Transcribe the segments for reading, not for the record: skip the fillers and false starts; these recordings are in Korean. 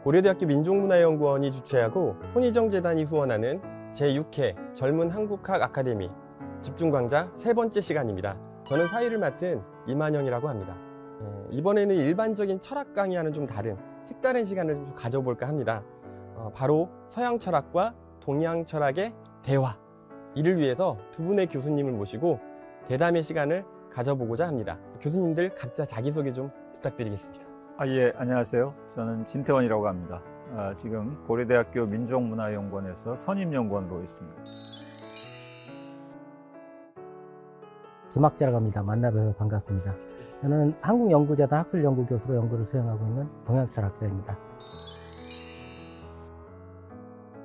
고려대학교 민족문화연구원이 주최하고 손희정재단이 후원하는 제6회 젊은 한국학 아카데미 집중광장 세 번째 시간입니다. 저는 사회를 맡은 이만영이라고 합니다. 이번에는 일반적인 철학 강의와는 좀 다른 색다른 시간을 좀 가져볼까 합니다. 바로 서양 철학과 동양 철학의 대화, 이를 위해서 두 분의 교수님을 모시고 대담의 시간을 가져보고자 합니다. 교수님들 각자 자기소개 좀 부탁드리겠습니다. 예, 안녕하세요. 저는 진태원이라고 합니다. 지금 고려대학교 민족문화연구원에서 선임연구원으로 있습니다. 김학재라고 합니다. 만나뵈서 반갑습니다. 저는 한국연구재단 학술연구교수로 연구를 수행하고 있는 동양철학자입니다.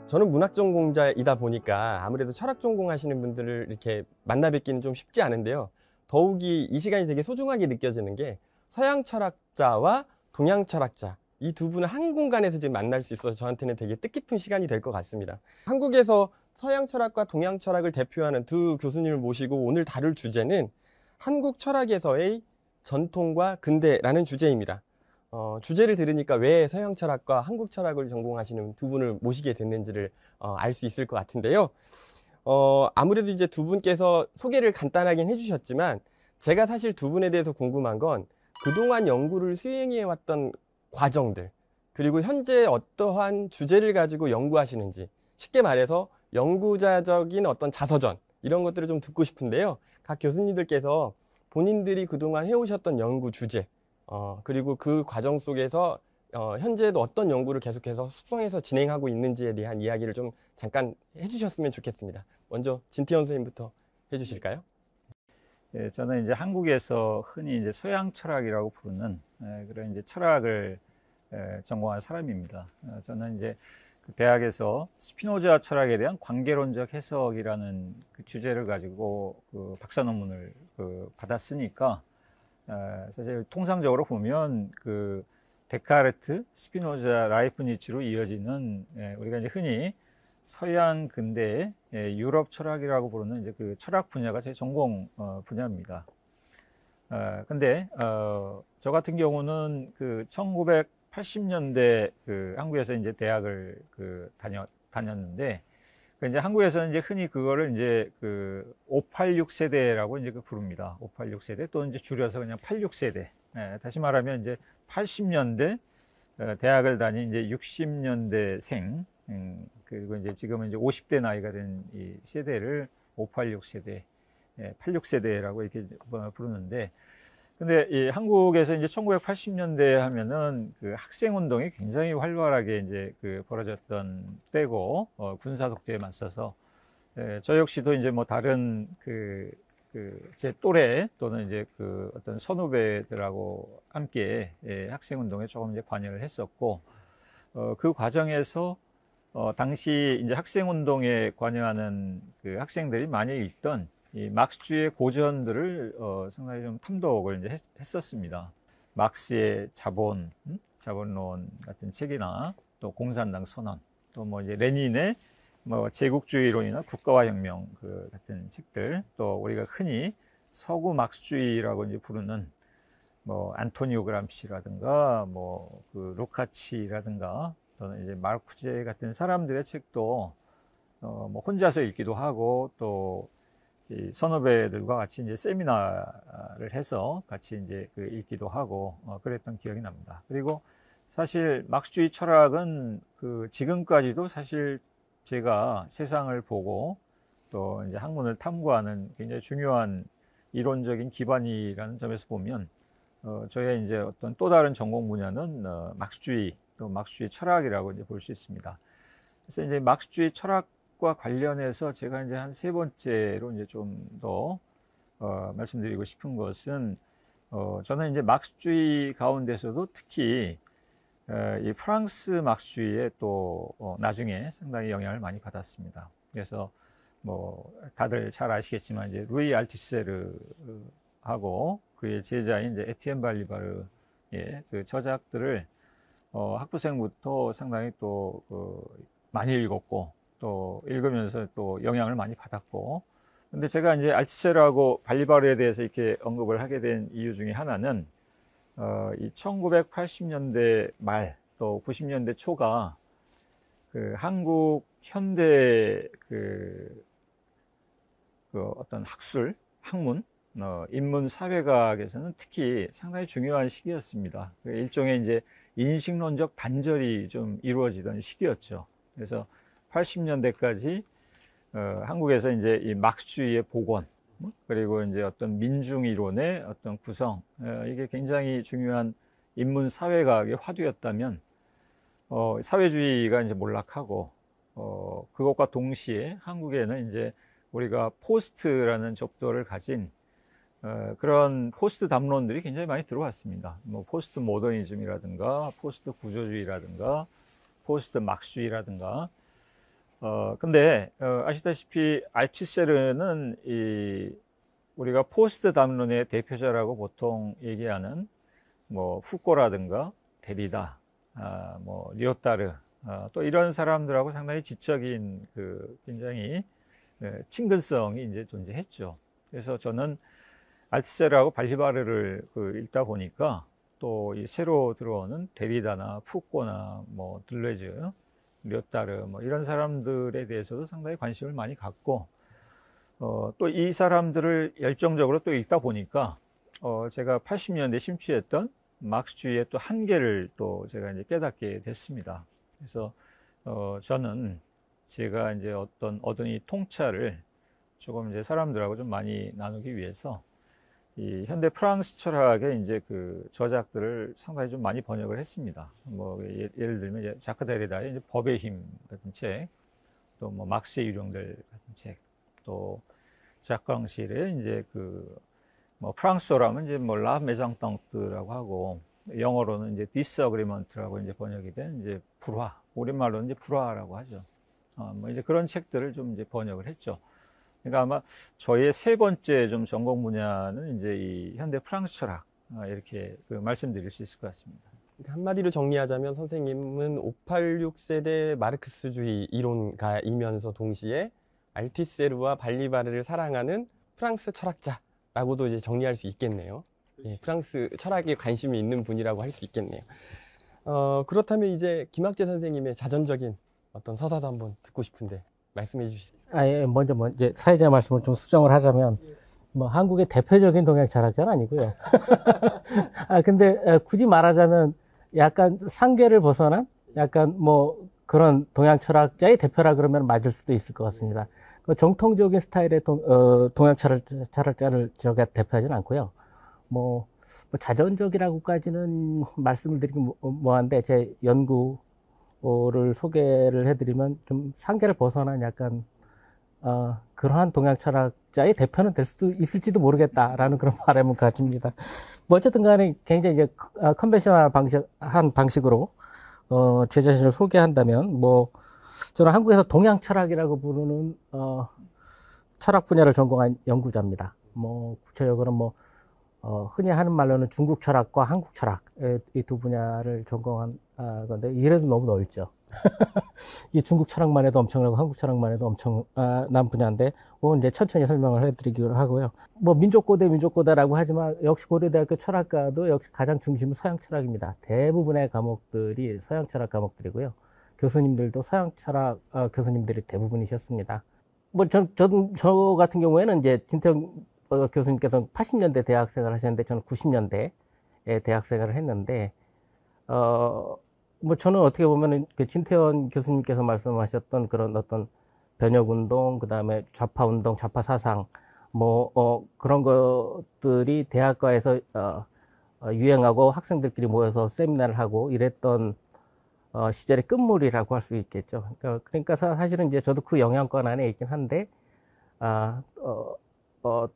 저는 문학전공자이다 보니까 아무래도 철학 전공하시는 분들을 이렇게 만나 뵙기는 좀 쉽지 않은데요. 더욱이 이 시간이 되게 소중하게 느껴지는 게 서양 철학자와 동양 철학자, 이 두 분을 한 공간에서 지금 만날 수 있어서 저한테는 되게 뜻깊은 시간이 될 것 같습니다. 한국에서 서양 철학과 동양 철학을 대표하는 두 교수님을 모시고 오늘 다룰 주제는 한국 철학에서의 전통과 근대라는 주제입니다. 주제를 들으니까 왜 서양 철학과 한국 철학을 전공하시는 두 분을 모시게 됐는지를 알 수 있을 것 같은데요. 아무래도 이제 두 분께서 소개를 간단하긴 해주셨지만 제가 사실 두 분에 대해서 궁금한 건 그동안 연구를 수행해 왔던 과정들, 그리고 현재 어떠한 주제를 가지고 연구하시는지, 쉽게 말해서 연구자적인 어떤 자서전, 이런 것들을 좀 듣고 싶은데요. 각 교수님들께서 본인들이 그동안 해오셨던 연구 주제, 그리고 그 과정 속에서 현재도 어떤 연구를 계속해서 숙성해서 진행하고 있는지에 대한 이야기를 좀 잠깐 해주셨으면 좋겠습니다. 먼저 진태원 선생님부터 해주실까요? 예, 저는 이제 한국에서 흔히 이제 서양 철학이라고 부르는 그런 이제 철학을 전공한 사람입니다. 저는 이제 그 대학에서 스피노자 철학에 대한 관계론적 해석이라는 그 주제를 가지고 그 박사 논문을 받았으니까 사실 통상적으로 보면 그 데카르트, 스피노자, 라이프니츠로 이어지는 우리가 이제 흔히 서양 근대 유럽 철학이라고 부르는 이제 그 철학 분야가 제 전공 분야입니다. 근데 저 같은 경우는 그 1980년대 그 한국에서 이제 대학을 다녔는데 이제 한국에서는 이제 흔히 그거를 이제 그 586 세대라고 이제 부릅니다. 586 세대 또는 이제 줄여서 그냥 86 세대. 다시 말하면 이제 80년대 대학을 다닌 이제 60년대생, 그리고 이제 지금은 이제 50대 나이가 된 이 세대를 586 세대, 86 세대라고 이렇게 부르는데, 근데 이 한국에서 이제 1980년대 하면은 그 학생 운동이 굉장히 활발하게 이제 벌어졌던 때고, 군사 독재에 맞서서, 저 역시도 이제 뭐 다른 제 또래 또는 이제 어떤 선후배들하고 함께 학생 운동에 조금 이제 관여를 했었고, 그 과정에서 당시 이제 학생 운동에 관여하는 그 학생들이 많이 읽던 이 막스주의의 고전들을 상당히 좀 탐독을 이제 했었습니다. 막스의 자본론 같은 책이나 또 공산당 선언, 또 뭐 이제 레닌의 뭐 제국주의론이나 국가화 혁명 같은 책들, 또 우리가 흔히 서구 막스주의라고 이제 부르는 뭐 안토니오 그람시라든가 뭐 루카치라든가 또는 이제 마르쿠제 같은 사람들의 책도 뭐 혼자서 읽기도 하고 또 이 선후배들과 같이 이제 세미나를 해서 같이 이제 읽기도 하고 그랬던 기억이 납니다. 그리고 사실 막스주의 철학은 지금까지도 사실 제가 세상을 보고 또 이제 학문을 탐구하는 굉장히 중요한 이론적인 기반이라는 점에서 보면 저의 이제 어떤 또 다른 전공 분야는 막스주의 또 막스주의 철학이라고 이제 볼 수 있습니다. 그래서 이제 막스주의 철학과 관련해서 제가 이제 한 세 번째로 이제 좀 더 말씀드리고 싶은 것은 저는 이제 막스주의 가운데서도 특히 이 프랑스 막스주의에 또 나중에 상당히 영향을 많이 받았습니다. 그래서 뭐 다들 잘 아시겠지만 이제 루이 알티세르하고 그의 제자인 이제 에티엔 발리바르의 그 저작들을 학부생부터 상당히 또 많이 읽었고 또 읽으면서 또 영향을 많이 받았고, 근데 제가 이제 알티세르하고 발리바르에 대해서 이렇게 언급을 하게 된 이유 중에 하나는 이 1980년대 말 또 90년대 초가 그 한국 현대 어떤 학술, 학문, 인문 사회학에서는 특히 상당히 중요한 시기였습니다. 일종의 이제 인식론적 단절이 좀 이루어지던 시기였죠. 그래서 80년대까지 한국에서 이제 이 막스주의의 복원, 그리고 이제 어떤 민중 이론의 어떤 구성, 이게 굉장히 중요한 인문 사회학의 화두였다면, 사회주의가 이제 몰락하고, 그것과 동시에 한국에는 이제 우리가 포스트라는 접도를 가진 그런 포스트 담론들이 굉장히 많이 들어왔습니다. 뭐 포스트 모더니즘이라든가, 포스트 구조주의라든가, 포스트 막스주의라든가. 근데 아시다시피 알투세르는 우리가 포스트 담론의 대표자라고 보통 얘기하는 뭐 후코라든가 데리다, 뭐 리오타르, 또 이런 사람들하고 상당히 지적인 굉장히 친근성이 이제 존재했죠. 그래서 저는 알투세르하고 발리바르를 읽다 보니까 또 이 새로 들어오는 데리다나 푸꼬나 뭐 들레즈, 리오타르 뭐 이런 사람들에 대해서도 상당히 관심을 많이 갖고, 또 이 사람들을 열정적으로 또 읽다 보니까 제가 80년대 심취했던 막스주의의 또 한계를 또 제가 이제 깨닫게 됐습니다. 그래서 저는 제가 이제 얻은 이 통찰을 조금 이제 사람들하고 좀 많이 나누기 위해서 이 현대 프랑스 철학의 이제 저작들을 상당히 좀 많이 번역을 했습니다. 뭐 예를 들면 자크 데리다의 이제 법의 힘 같은 책, 또 뭐 막스의 유령들 같은 책, 또 자크랑실의 이제 뭐 프랑스어라면 이제 뭐 라 메장땅트라고 하고, 영어로는 이제 디스어그리먼트라고 이제 번역이 된 이제 불화, 우리말로는 이제 불화라고 하죠. 뭐 이제 그런 책들을 좀 이제 번역을 했죠. 그러니까 아마 저의 세 번째 좀 전공 분야는 이제 이 현대 프랑스 철학, 이렇게 말씀드릴 수 있을 것 같습니다. 한마디로 정리하자면 선생님은 586 세대 마르크스주의 이론가이면서 동시에 알투세르와 발리바르를 사랑하는 프랑스 철학자라고도 이제 정리할 수 있겠네요. 예, 프랑스 철학에 관심이 있는 분이라고 할 수 있겠네요. 그렇다면 이제 김학재 선생님의 자전적인 어떤 서사도 한번 듣고 싶은데 말씀해 주시죠. 예, 먼저 이제 사회자 말씀을 좀 수정을 하자면, 뭐 한국의 대표적인 동양 철학자는 아니고요. 근데 굳이 말하자면 약간 상계를 벗어난 약간 뭐 그런 동양 철학자의 대표라 그러면 맞을 수도 있을 것 같습니다. 정통적인 스타일의 동양 철학자를 제가 대표하지는 않고요. 뭐 자전적이라고까지는 말씀을 드리기 뭐한데, 제 연구를 소개를 해드리면 좀 상계를 벗어난 약간 그러한 동양 철학자의 대표는 될 수 있을지도 모르겠다라는 그런 바람을 가집니다. 뭐 어쨌든 간에 굉장히 이제 컨벤셔널 방식으로 제 자신을 소개한다면, 뭐 저는 한국에서 동양 철학이라고 부르는 철학 분야를 전공한 연구자입니다. 뭐 구체적으로 뭐 흔히 하는 말로는 중국 철학과 한국 철학, 이 두 분야를 전공한 건데, 이래도 너무 넓죠. 이 중국 철학만 해도 엄청나고 한국 철학만 해도 엄청난 분야인데, 이제 천천히 설명을 해드리기로 하고요. 뭐 민족고대라고 하지만 역시 고려대학교 철학과도 역시 가장 중심은 서양 철학입니다. 대부분의 과목들이 서양 철학 과목들이고요. 교수님들도 서양 철학 교수님들이 대부분이셨습니다. 뭐 저 같은 경우에는 이제 진태영 교수님께서는 80년대 대학생활을 하셨는데, 저는 90년대에 대학생활을 했는데, 뭐 저는 어떻게 보면은 진태원 교수님께서 말씀하셨던 그런 어떤 변혁운동, 그 다음에 좌파운동, 좌파사상, 뭐 그런 것들이 대학가에서 유행하고 학생들끼리 모여서 세미나를 하고 이랬던 시절의 끝물이라고 할 수 있겠죠. 그러니까 사실은 이제 저도 그 영향권 안에 있긴 한데,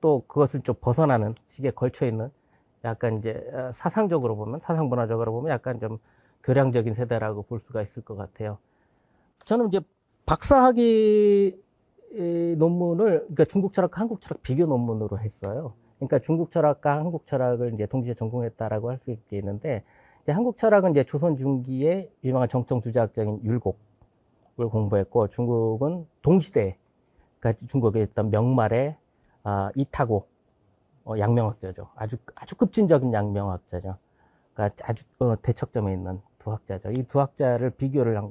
또 그것을 좀 벗어나는 시기에 걸쳐 있는 약간 이제 사상적으로 보면, 사상 문화적으로 보면 약간 좀 교량적인 세대라고 볼 수가 있을 것 같아요. 저는 이제 박사학위 논문을, 그러니까 중국 철학과 한국 철학 비교 논문으로 했어요. 그러니까 중국 철학과 한국 철학을 이제 동시에 전공했다라고 할 수 있겠는데, 이제 한국 철학은 이제 조선 중기의 유명한 정통 주자학자인 율곡을 공부했고, 중국은 동시대, 그러니까 중국에 있던 명말의 이타고, 양명학자죠. 아주 급진적인 양명학자죠. 그러니까 아주 대척점에 있는 두 학자죠. 이 두 학자를 비교를 한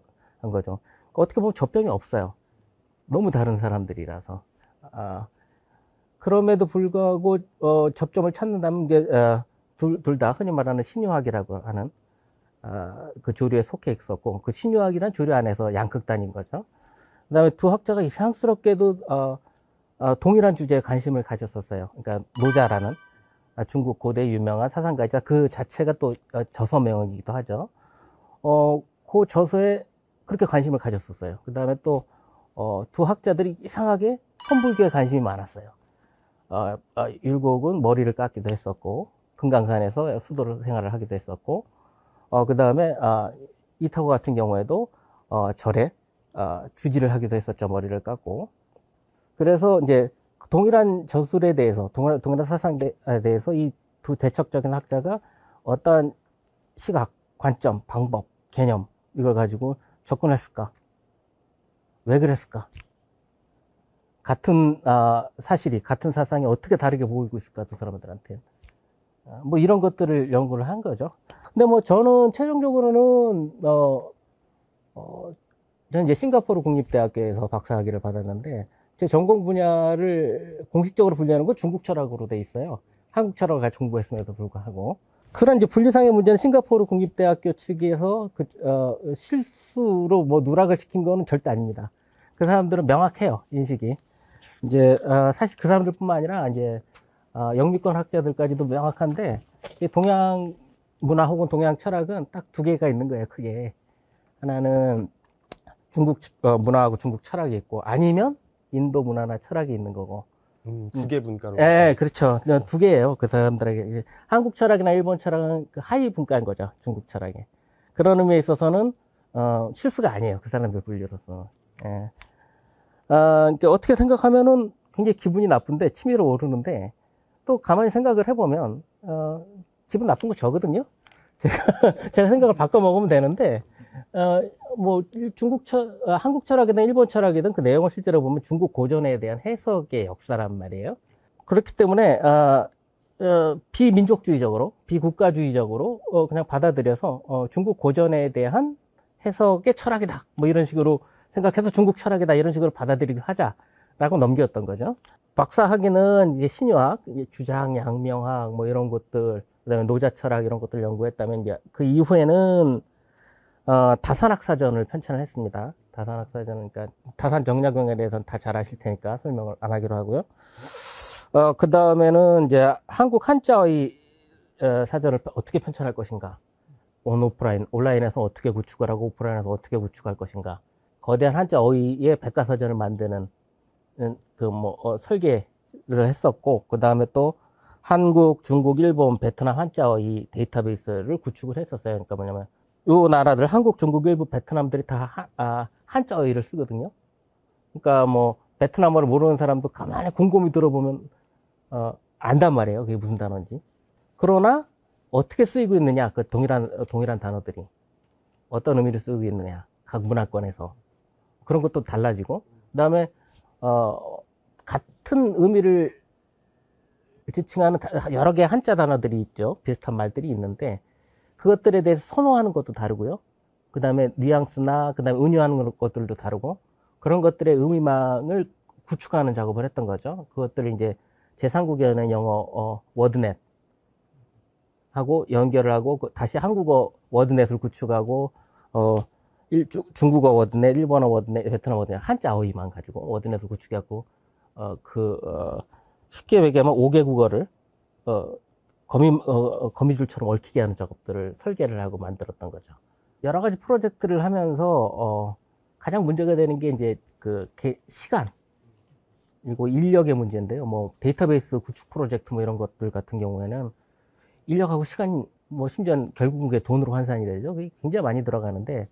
거죠. 어떻게 보면 접점이 없어요. 너무 다른 사람들이라서. 그럼에도 불구하고 접점을 찾는다면 둘 다 흔히 말하는 신유학이라고 하는 그 조류에 속해 있었고, 그 신유학이란 조류 안에서 양극단인 거죠. 그다음에 두 학자가 이상스럽게도 동일한 주제에 관심을 가졌었어요. 그러니까 노자라는 중국 고대 유명한 사상가이자 그 자체가 또 저서명이기도 하죠. 그 저서에 그렇게 관심을 가졌었어요. 그 다음에 또 두 학자들이 이상하게 천불교에 관심이 많았어요. 율곡은 머리를 깎기도 했었고, 금강산에서 수도를 생활을 하기도 했었고, 그 다음에 이타고 같은 경우에도 절에 주지를 하기도 했었죠. 머리를 깎고. 그래서 이제 동일한 저술에 대해서, 동일한 사상에 대해서 이 두 대척적인 학자가 어떠한 시각, 관점, 방법, 개념, 이걸 가지고 접근했을까? 왜 그랬을까? 같은 사실이, 같은 사상이 어떻게 다르게 보이고 있을까? 두 사람들한테. 뭐 이런 것들을 연구를 한 거죠. 근데 뭐 저는 최종적으로는 저는 이제 싱가포르 국립대학교에서 박사학위를 받았는데, 제 전공 분야를 공식적으로 분류하는 건 중국 철학으로 돼 있어요. 한국 철학을 같이 공부했음에도 불구하고. 그런 이제 분류상의 문제는 싱가포르 국립대학교 측에서 실수로 뭐 누락을 시킨 거는 절대 아닙니다. 그 사람들은 명확해요, 인식이. 이제 사실 그 사람들뿐만 아니라 이제 영미권 학자들까지도 명확한데, 이 동양 문화 혹은 동양 철학은 딱 두 개가 있는 거예요, 크게. 하나는 중국 문화하고 중국 철학이 있고, 아니면 인도 문화나 철학이 있는 거고. 두 개 분과로. 예, 그렇죠. 두 개예요, 그 사람들에게. 한국 철학이나 일본 철학은 그 하위 분과인 거죠, 중국 철학이. 그런 의미에 있어서는 실수가 아니에요, 그 사람들 분류로서. 예. 그러니까 어떻게 생각하면은 굉장히 기분이 나쁜데, 치밀어 오르는데, 또 가만히 생각을 해보면 기분 나쁜 거 저거든요. 제가 생각을 바꿔 먹으면 되는데, 뭐 한국 철학이든 일본 철학이든 그 내용을 실제로 보면 중국 고전에 대한 해석의 역사란 말이에요. 그렇기 때문에 비민족주의적으로, 비국가주의적으로 그냥 받아들여서 중국 고전에 대한 해석의 철학이다, 뭐 이런 식으로 생각해서 중국 철학이다, 이런 식으로 받아들이기로 하자라고 넘겼던 거죠. 박사학위는 이제 신유학, 주장, 양명학, 뭐 이런 것들, 그다음에 노자 철학 이런 것들 연구했다면, 이제 그 이후에는 다산학 사전을 편찬을 했습니다. 다산학 사전은, 그러니까 다산 정약용에 대해서는 다 잘 아실 테니까 설명을 안 하기로 하고요. 그 다음에는 이제 한국 한자의 사전을 어떻게 편찬할 것인가, 온라인에서 어떻게 구축을 하고 오프라인에서 어떻게 구축할 것인가, 거대한 한자어의의 백과사전을 만드는 설계를 했었고, 그 다음에 또 한국, 중국, 일본, 베트남 한자어의 데이터베이스를 구축을 했었어요. 그러니까 뭐냐면, 요 나라들, 한국, 중국, 일본, 베트남들이 다 한자어의를 쓰거든요. 그러니까 뭐 베트남어를 모르는 사람도 가만히 곰곰이 들어보면 안단 말이에요, 그게 무슨 단어인지. 그러나 어떻게 쓰이고 있느냐, 그 동일한 단어들이 어떤 의미를 쓰고 있느냐, 각 문화권에서 그런 것도 달라지고, 그다음에 같은 의미를 지칭하는 여러 개의 한자 단어들이 있죠. 비슷한 말들이 있는데 그것들에 대해서 선호하는 것도 다르고요. 그 다음에 뉘앙스나 그 다음에 은유하는 것들도 다르고, 그런 것들의 의미망을 구축하는 작업을 했던 거죠. 그것들을 이제 제3국어는 영어 워드넷 하고 연결을 하고, 다시 한국어 워드넷을 구축하고, 중국어 워드넷, 일본어 워드넷, 베트남 워드넷, 한자어휘만 가지고 워드넷을 구축하고, 쉽게 얘기하면 5개 국어를 거미줄처럼 얽히게 하는 작업들을 설계를 하고 만들었던 거죠. 여러 가지 프로젝트를 하면서 가장 문제가 되는 게 이제 시간, 그리고 인력의 문제인데요. 뭐 데이터베이스 구축 프로젝트 뭐 이런 것들 같은 경우에는 인력하고 시간이, 뭐 심지어 결국은 그게 돈으로 환산이 되죠. 그게 굉장히 많이 들어가는데,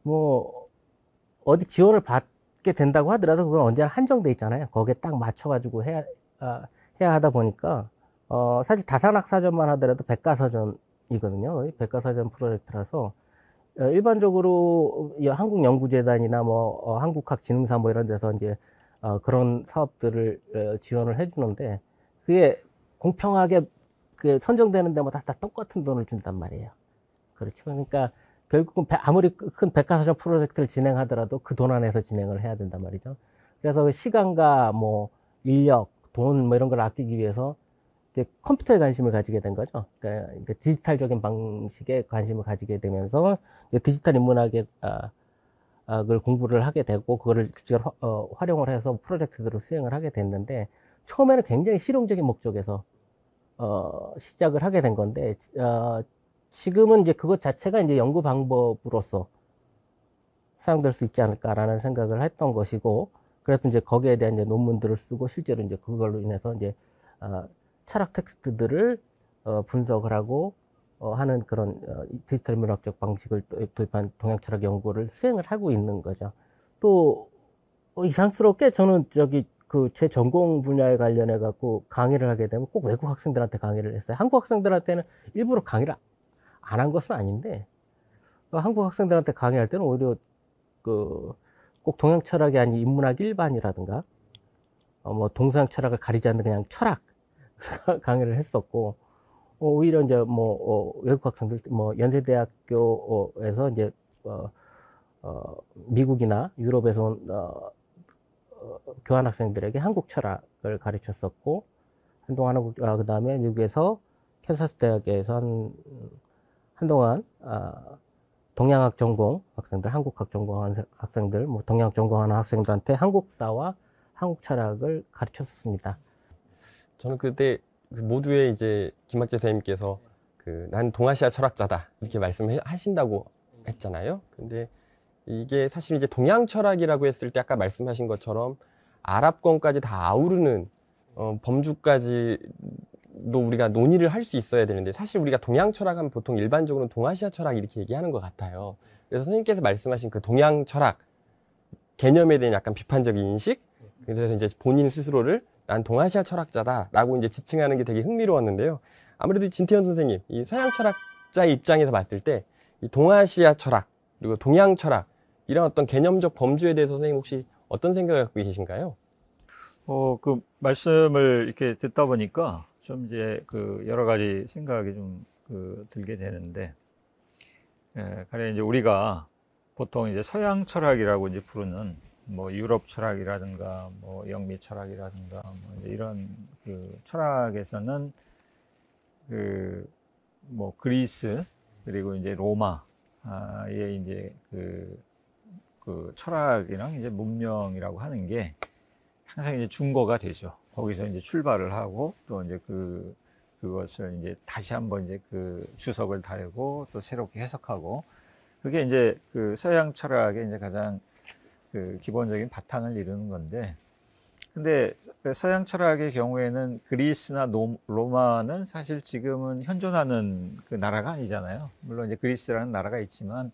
뭐 어디 지원을 받게 된다고 하더라도 그건 언제나 한정돼 있잖아요. 거기에 딱 맞춰가지고 해야 하다 보니까 사실 다산학 사전만 하더라도 백과사전이거든요. 백과사전 프로젝트라서 일반적으로 한국 연구재단이나 뭐 한국학진흥사 뭐 이런 데서 이제 그런 사업들을 지원을 해주는데, 그게 공평하게 선정되는 데마다 다 똑같은 돈을 준단 말이에요. 그렇죠. 그러니까 결국은 아무리 큰 백과사전 프로젝트를 진행하더라도 그 돈 안에서 진행을 해야 된단 말이죠. 그래서 그 시간과 뭐 인력, 돈 뭐 이런 걸 아끼기 위해서 이제 컴퓨터에 관심을 가지게 된 거죠. 그러니까 디지털적인 방식에 관심을 가지게 되면서 이제 디지털 인문학의 을 공부를 하게 되고 그거를 직접 활용을 해서 프로젝트들을 수행을 하게 됐는데 처음에는 굉장히 실용적인 목적에서 시작을 하게 된 건데 지금은 이제 그것 자체가 이제 연구 방법으로서 사용될 수 있지 않을까라는 생각을 했던 것이고, 그래서 이제 거기에 대한 이제 논문들을 쓰고 실제로 이제 그걸로 인해서 이제 철학 텍스트들을 분석을 하고 하는 그런 디지털 문학적 방식을 도입한 동양 철학 연구를 수행을 하고 있는 거죠. 또 이상스럽게 저는 제 전공 분야에 관련해 갖고 강의를 하게 되면 꼭 외국 학생들한테 강의를 했어요. 한국 학생들한테는 일부러 강의를 안 한 것은 아닌데, 한국 학생들한테 강의할 때는 오히려 꼭 동양 철학이 아닌 인문학 일반이라든가 뭐 동서양 철학을 가리지 않는 그냥 철학 강의를 했었고, 오히려 이제 외국 학생들, 연세대학교에서 이제 미국이나 유럽에서 온 교환 학생들에게 한국 철학을 가르쳤었고, 한동안 그 다음에 미국에서 캔사스 대학에서 한동안 동양학 전공 학생들, 한국학 전공하는 학생들, 동양학 전공하는 학생들한테 한국사와 한국 철학을 가르쳤었습니다. 저는 그때 모두의 이제 김학재 선생님께서 난 동아시아 철학자다 이렇게 말씀하신다고 했잖아요. 근데 이게 사실 이제 동양 철학이라고 했을 때 아까 말씀하신 것처럼 아랍권까지 다 아우르는 범주까지도 우리가 논의를 할 수 있어야 되는데, 사실 우리가 동양 철학하면 보통 일반적으로 동아시아 철학 이렇게 얘기하는 것 같아요. 그래서 선생님께서 말씀하신 그 동양 철학 개념에 대한 약간 비판적인 인식, 그래서 이제 본인 스스로를 난 동아시아 철학자다라고 이제 지칭하는 게 되게 흥미로웠는데요. 아무래도 진태현 선생님, 이 서양 철학자의 입장에서 봤을 때 이 동아시아 철학 그리고 동양 철학 이런 어떤 개념적 범주에 대해서 선생님 혹시 어떤 생각을 갖고 계신가요? 그 말씀을 이렇게 듣다 보니까 좀 이제 여러 가지 생각이 좀 들게 되는데, 가령 이제 우리가 보통 이제 서양 철학이라고 이제 부르는 뭐 유럽 철학이라든가 뭐 영미 철학이라든가 뭐 이제 이런 철학에서는 뭐 그리스 그리고 이제 로마의 이제 철학이랑 이제 문명이라고 하는 게 항상 이제 중거가 되죠. 거기서 이제 출발을 하고 또 이제 그것을 이제 다시 한번 이제 주석을 달고 또 새롭게 해석하고, 그게 이제 서양 철학의 이제 가장 기본적인 바탕을 이루는 건데, 근데 서양 철학의 경우에는 그리스나 로마는 사실 지금은 현존하는 나라가 아니잖아요. 물론 이제 그리스라는 나라가 있지만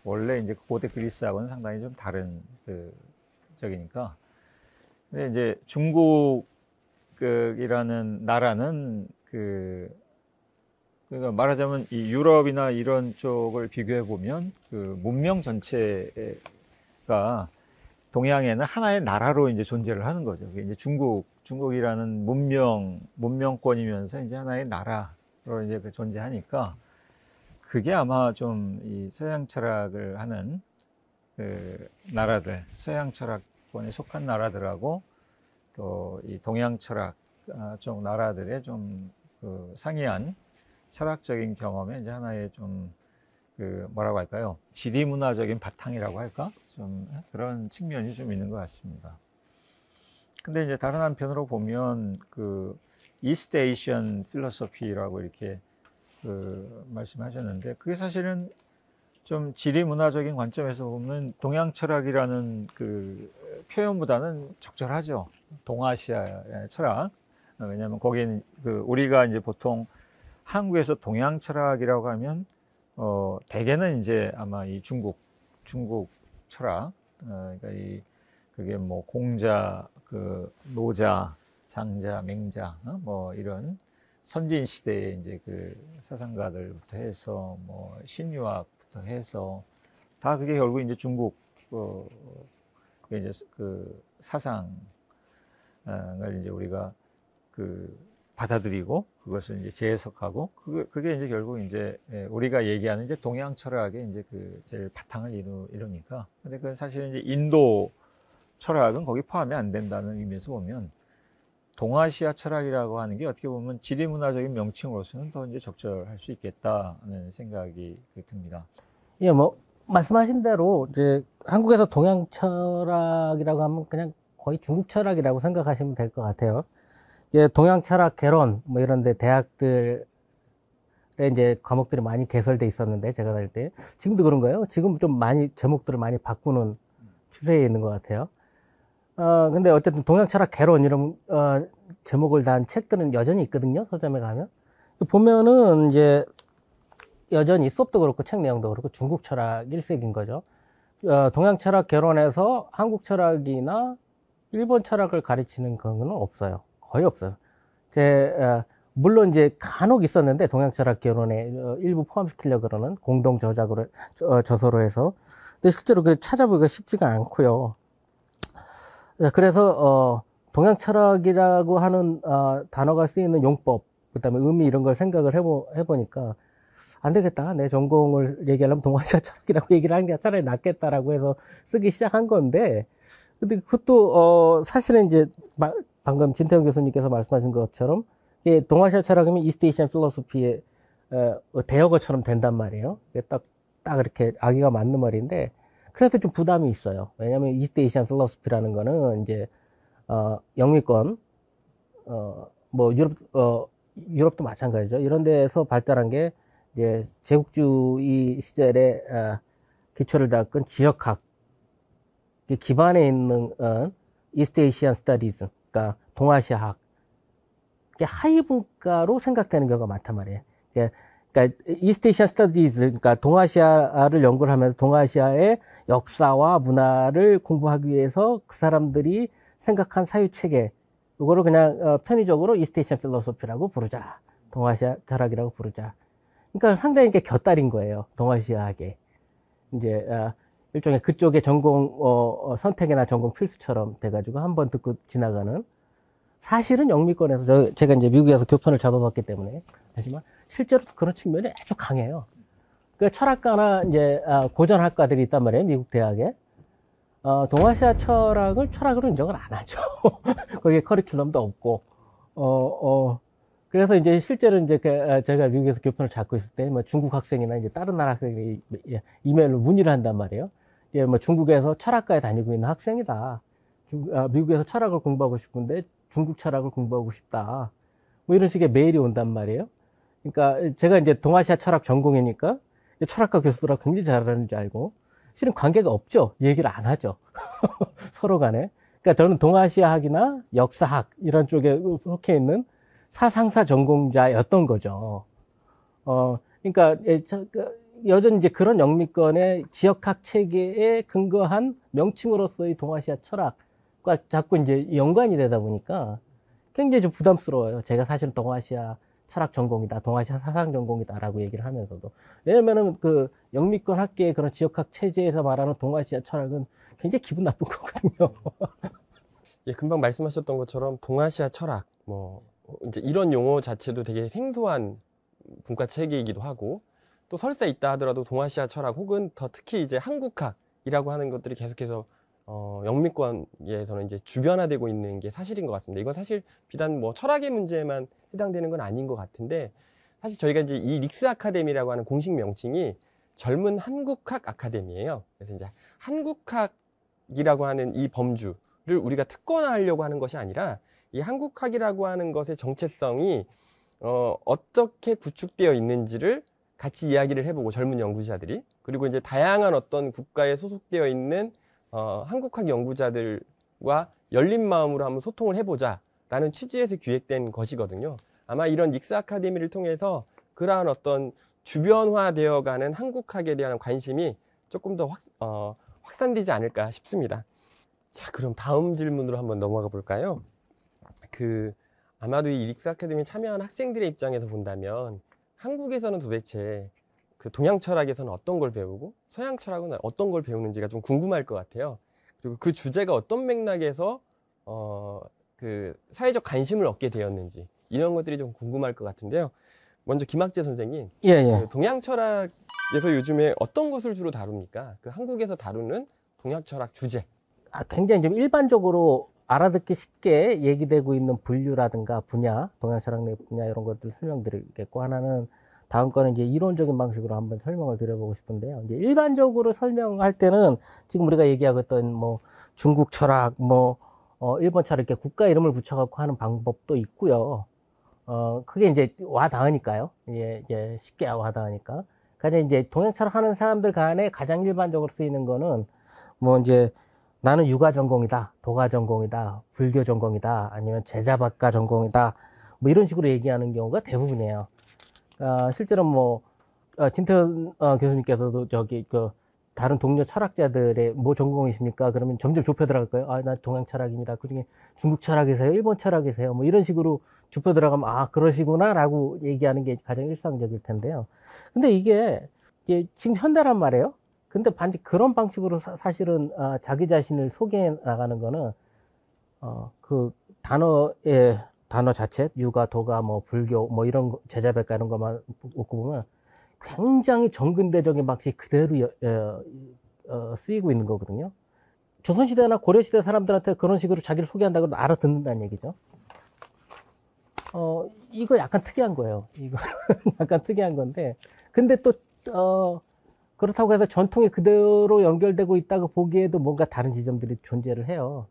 원래 이제 고대 그리스하고는 상당히 좀 다른 적이니까. 근데 이제 중국이라는 나라는 그러니까 말하자면 이 유럽이나 이런 쪽을 비교해 보면 문명 전체가 동양에는 하나의 나라로 이제 존재를 하는 거죠. 그게 이제 중국이라는 문명권이면서 이제 하나의 나라로 이제 존재하니까, 그게 아마 좀 이 서양 철학을 하는 나라들, 서양 철학권에 속한 나라들하고 또 이 동양 철학 쪽 나라들의 좀 상이한 철학적인 경험의 이제 하나의 좀 뭐라고 할까요? 지리문화적인 바탕이라고 할까? 좀 그런 측면이 좀 있는 것 같습니다. 근데 이제 다른 한편으로 보면 이스트 에이시안 필로소피라고 이렇게 말씀하셨는데, 그게 사실은 좀 지리문화적인 관점에서 보면 동양 철학이라는 표현보다는 적절하죠. 동아시아 철학. 왜냐하면 거기는 우리가 이제 보통 한국에서 동양 철학이라고 하면 대개는 이제 아마 이 중국 철학, 그러니까 그게 뭐 공자, 노자, 장자, 맹자, 뭐 이런 선진 시대의 이제 사상가들부터 해서 뭐 신유학부터 해서 다 그게 결국 이제 중국 이제 사상을 이제 우리가 받아들이고 그것을 이제 재해석하고 그게 이제 결국 이제 우리가 얘기하는 이제 동양 철학의 이제 그 제일 바탕을 이루니까. 근데 그 사실 이제 인도 철학은 거기 포함이 안 된다는 의미에서 보면 동아시아 철학이라고 하는 게 어떻게 보면 지리문화적인 명칭으로서는 더 이제 적절할 수 있겠다는 생각이 듭니다. 예, 뭐 말씀하신 대로 이제 한국에서 동양 철학이라고 하면 그냥 거의 중국 철학이라고 생각하시면 될 것 같아요. 예, 동양 철학 개론 뭐 이런데 대학들에 이제 과목들이 많이 개설돼 있었는데 제가 다닐 때 지금도 그런가요? 지금 좀 많이 제목들을 많이 바꾸는 추세에 있는 것 같아요. 근데 어쨌든 동양 철학 개론 이런 제목을 단 책들은 여전히 있거든요. 서점에 가면 보면은 이제 여전히 수업도 그렇고 책 내용도 그렇고 중국 철학 일색인 거죠. 동양 철학 개론에서 한국 철학이나 일본 철학을 가르치는 그런 건 없어요. 거의 없어요. 물론 이제 간혹 있었는데 동양 철학 개론에 일부 포함시키려고 그러는 공동 저작으로 저서로 해서. 근데 실제로 그 찾아보기가 쉽지가 않고요. 그래서 동양 철학이라고 하는 단어가 쓰이는 용법, 그다음에 의미 이런 걸 생각을 해보니까 안 되겠다. 내 전공을 얘기하려면 동아시아 철학이라고 얘기를 하는 게 차라리 낫겠다라고 해서 쓰기 시작한 건데, 근데 그것도 사실은 이제 방금 진태영 교수님께서 말씀하신 것처럼 동아시아 철학이면 이스트 에이시안 필로소피의 대역어처럼 된단 말이에요. 딱 이렇게 아기가 맞는 말인데, 그래서 좀 부담이 있어요. 왜냐면 이스트 에이시안 필로소피라는 거는 이제 영미권 뭐 유럽도 마찬가지죠. 이런 데에서 발달한 게 이제 제국주의 시절에 기초를 닦은 지역학 기반에 있는 이스트 에이시안 스터디즈, 그러니까 동아시아학, 하위 분과로 생각되는 경우가 많단 말이에요. 그러니까 이스트 에이시안 스터디즈, 그러니까 동아시아를 연구를 하면서 동아시아의 역사와 문화를 공부하기 위해서 그 사람들이 생각한 사유 체계, 이거를 그냥 편의적으로 이스트 에이시안 필로소피라고 부르자, 동아시아 철학이라고 부르자. 그러니까 상당히 이게 곁다린 거예요. 동아시아학에 이제 일종의 그쪽의 전공 선택이나 전공 필수처럼 돼가지고 한번 듣고 지나가는. 사실은 영미권에서 제가 이제 미국에서 교편을 잡아봤기 때문에 하지만 실제로 그런 측면이 아주 강해요. 그 철학가나 이제 고전학과들이 있단 말이에요. 미국 대학에. 동아시아 철학을 철학으로 인정을 안 하죠. 거기에 커리큘럼도 없고. 그래서 이제 실제로 이제 제가 미국에서 교편을 잡고 있을 때 뭐 중국 학생이나 이제 다른 나라 학생이 이메일로 문의를 한단 말이에요. 예, 뭐 중국에서 철학과에 다니고 있는 학생이다. 미국에서 철학을 공부하고 싶은데 중국 철학을 공부하고 싶다. 뭐 이런 식의 메일이 온단 말이에요. 그러니까 제가 이제 동아시아 철학 전공이니까 철학과 교수들하고 굉장히 잘하는 줄 알고 실은 관계가 없죠. 얘기를 안 하죠. 서로 간에. 그러니까 저는 동아시아학이나 역사학 이런 쪽에 속해 있는 사상사 전공자였던 거죠. 그러니까 여전히 이제 그런 영미권의 지역학 체계에 근거한 명칭으로서의 동아시아 철학과 자꾸 이제 연관이 되다 보니까 굉장히 좀 부담스러워요. 제가 사실은 동아시아 철학 전공이다, 동아시아 사상 전공이다라고 얘기를 하면서도. 왜냐면은 그 영미권 학계의 그런 지역학 체제에서 말하는 동아시아 철학은 굉장히 기분 나쁜 거거든요. 예, 금방 말씀하셨던 것처럼 동아시아 철학, 뭐 이제 이런 용어 자체도 되게 생소한 분과 체계이기도 하고, 또 설사 있다 하더라도 동아시아 철학 혹은 더 특히 이제 한국학이라고 하는 것들이 계속해서 영미권에서는 이제 주변화되고 있는 게 사실인 것 같습니다. 이건 사실 비단 뭐 철학의 문제만 해당되는 건 아닌 것 같은데, 사실 저희가 이제 이 릭스 아카데미라고 하는 공식 명칭이 젊은 한국학 아카데미예요. 그래서 이제 한국학이라고 하는 이 범주를 우리가 특권화하려고 하는 것이 아니라 이 한국학이라고 하는 것의 정체성이 어떻게 구축되어 있는지를 같이 이야기를 해보고, 젊은 연구자들이, 그리고 이제 다양한 어떤 국가에 소속되어 있는 한국학 연구자들과 열린 마음으로 한번 소통을 해보자 라는 취지에서 기획된 것이거든요. 아마 이런 닉스 아카데미를 통해서 그러한 어떤 주변화되어 가는 한국학에 대한 관심이 조금 더 확산되지 않을까 싶습니다. 자, 그럼 다음 질문으로 한번 넘어가 볼까요? 아마도 이 릭스 아카데미에 참여한 학생들의 입장에서 본다면 한국에서는 도대체 그 동양 철학에서는 어떤 걸 배우고 서양 철학은 어떤 걸 배우는지가 좀 궁금할 것 같아요. 그리고 그 주제가 어떤 맥락에서 그 사회적 관심을 얻게 되었는지, 이런 것들이 좀 궁금할 것 같은데요. 먼저 김학재 선생님, 예, 예. 그 동양 철학에서 요즘에 어떤 것을 주로 다룹니까? 그 한국에서 다루는 동양 철학 주제. 굉장히 좀 일반적으로 알아듣기 쉽게 얘기되고 있는 분류라든가 분야, 동양 철학 내 분야 이런 것들 설명드리겠고, 하나는 다음 거는 이제 이론적인 방식으로 한번 설명을 드려보고 싶은데요. 이제 일반적으로 설명할 때는 지금 우리가 얘기하고 있던 뭐 중국 철학, 뭐 일본 철학 이렇게 국가 이름을 붙여갖고 하는 방법도 있고요. 그게 이제 와 닿으니까요. 예, 쉽게 와 닿으니까. 가장 이제 동양 철학 하는 사람들 간에 가장 일반적으로 쓰이는 거는 뭐 이제 나는 유가 전공이다, 도가 전공이다, 불교 전공이다, 아니면 제자박가 전공이다, 뭐 이런 식으로 얘기하는 경우가 대부분이에요. 실제로 뭐 진태현 교수님께서도 저기 다른 동료 철학자들의 뭐 전공이십니까? 그러면 점점 좁혀 들어갈 거예요. 아, 나 동양 철학입니다. 그중에 중국 철학이세요? 일본 철학이세요? 뭐 이런 식으로 좁혀 들어가면 아, 그러시구나라고 얘기하는 게 가장 일상적일 텐데요. 근데 이게 지금 현대란 말이에요. 근데 반드시 그런 방식으로 사실은 자기 자신을 소개해 나가는 거는 그 단어 자체, 유가, 도가, 뭐 불교, 뭐 이런 거, 제자백가 이런 것만 놓고 보면 굉장히 정근대적인 방식 그대로 쓰이고 있는 거거든요. 조선시대나 고려시대 사람들한테 그런 식으로 자기를 소개한다고 해도 알아듣는다는 얘기죠. 이거 약간 특이한 거예요. 이거 약간 특이한 건데, 근데 또 그렇다고 해서 전통이 그대로 연결되고 있다고 보기에도 뭔가 다른 지점들이 존재를 해요.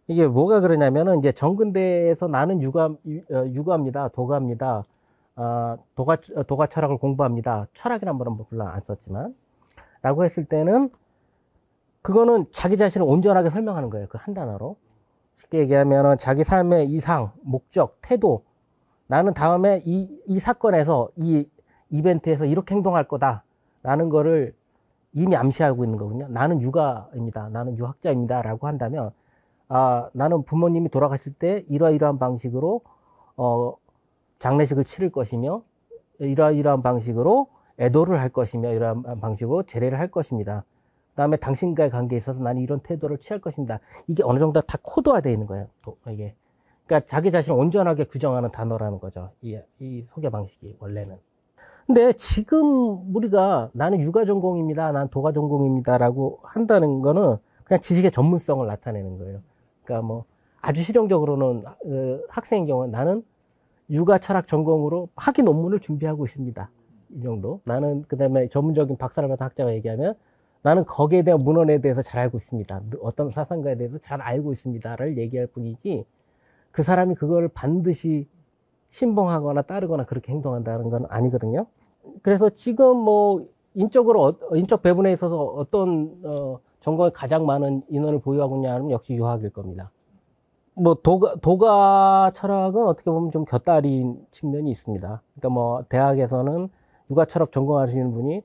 이게 뭐가 그러냐면은 이제 정근대에서 나는 유가입니다. 도가입니다. 도가 철학을 공부합니다. 철학이란 말은 물론 안 썼지만. 라고 했을 때는 그거는 자기 자신을 온전하게 설명하는 거예요. 그 한 단어로. 쉽게 얘기하면은 자기 삶의 이상, 목적, 태도. 나는 다음에 이 사건에서 이 이벤트에서 이렇게 행동할 거다. 라는 거를 이미 암시하고 있는 거거든요. 나는 유가입니다. 나는 유학자입니다. 라고 한다면, 나는 부모님이 돌아가실 때 이러이러한 방식으로, 장례식을 치를 것이며, 이러이러한 방식으로 애도를 할 것이며, 이러한 방식으로 제례를 할 것입니다. 그 다음에 당신과의 관계에 있어서 나는 이런 태도를 취할 것입니다. 이게 어느 정도 다 코드화되어 있는 거예요. 이게. 그러니까 자기 자신을 온전하게 규정하는 단어라는 거죠. 이 소개 방식이 원래는. 근데 지금 우리가 나는 유가 전공입니다. 난 도가 전공입니다. 라고 한다는 거는 그냥 지식의 전문성을 나타내는 거예요. 그러니까 뭐 아주 실용적으로는 학생인 경우는 나는 유가 철학 전공으로 학위 논문을 준비하고 있습니다. 이 정도. 나는 그다음에 전문적인 박사를 받은 학자가 얘기하면 나는 거기에 대한 문헌에 대해서 잘 알고 있습니다. 어떤 사상가에 대해서 잘 알고 있습니다를 얘기할 뿐이지 그 사람이 그걸 반드시 신봉하거나 따르거나 그렇게 행동한다는 건 아니거든요. 그래서 지금 뭐 인적 배분에 있어서 어떤 전공에 가장 많은 인원을 보유하고 있냐 하면 역시 유학일 겁니다. 뭐 도가 철학은 어떻게 보면 좀 곁다리인 측면이 있습니다. 그러니까 뭐 대학에서는 유가 철학 전공하시는 분이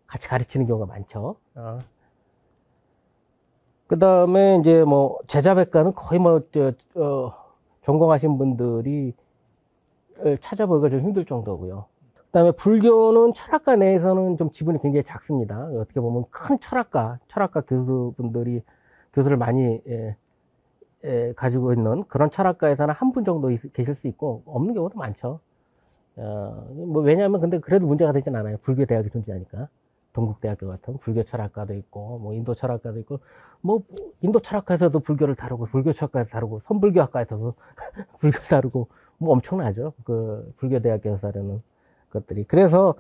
같이 가르치는 경우가 많죠. 그 다음에 이제 뭐 제자백과는 거의 뭐 전공하신 분들이 찾아보기가 좀 힘들 정도고요. 그 다음에 불교는 철학과 내에서는 좀 지분이 굉장히 작습니다. 어떻게 보면 큰 철학과 교수분들이 교수를 많이 가지고 있는 그런 철학과에서는 한 분 정도 계실 수 있고 없는 경우도 많죠. 뭐 왜냐하면 근데 그래도 문제가 되진 않아요. 불교 대학이 존재하니까. 동국대학교 같은 불교 철학과도 있고 뭐 인도 철학과도 있고 뭐 인도 철학과에서도 불교를 다루고 불교 철학과에서 다루고 선불교학과에서도 불교를 다루고 뭐 엄청나죠. 그 불교 대학교에서 다루는 것들이. 그래서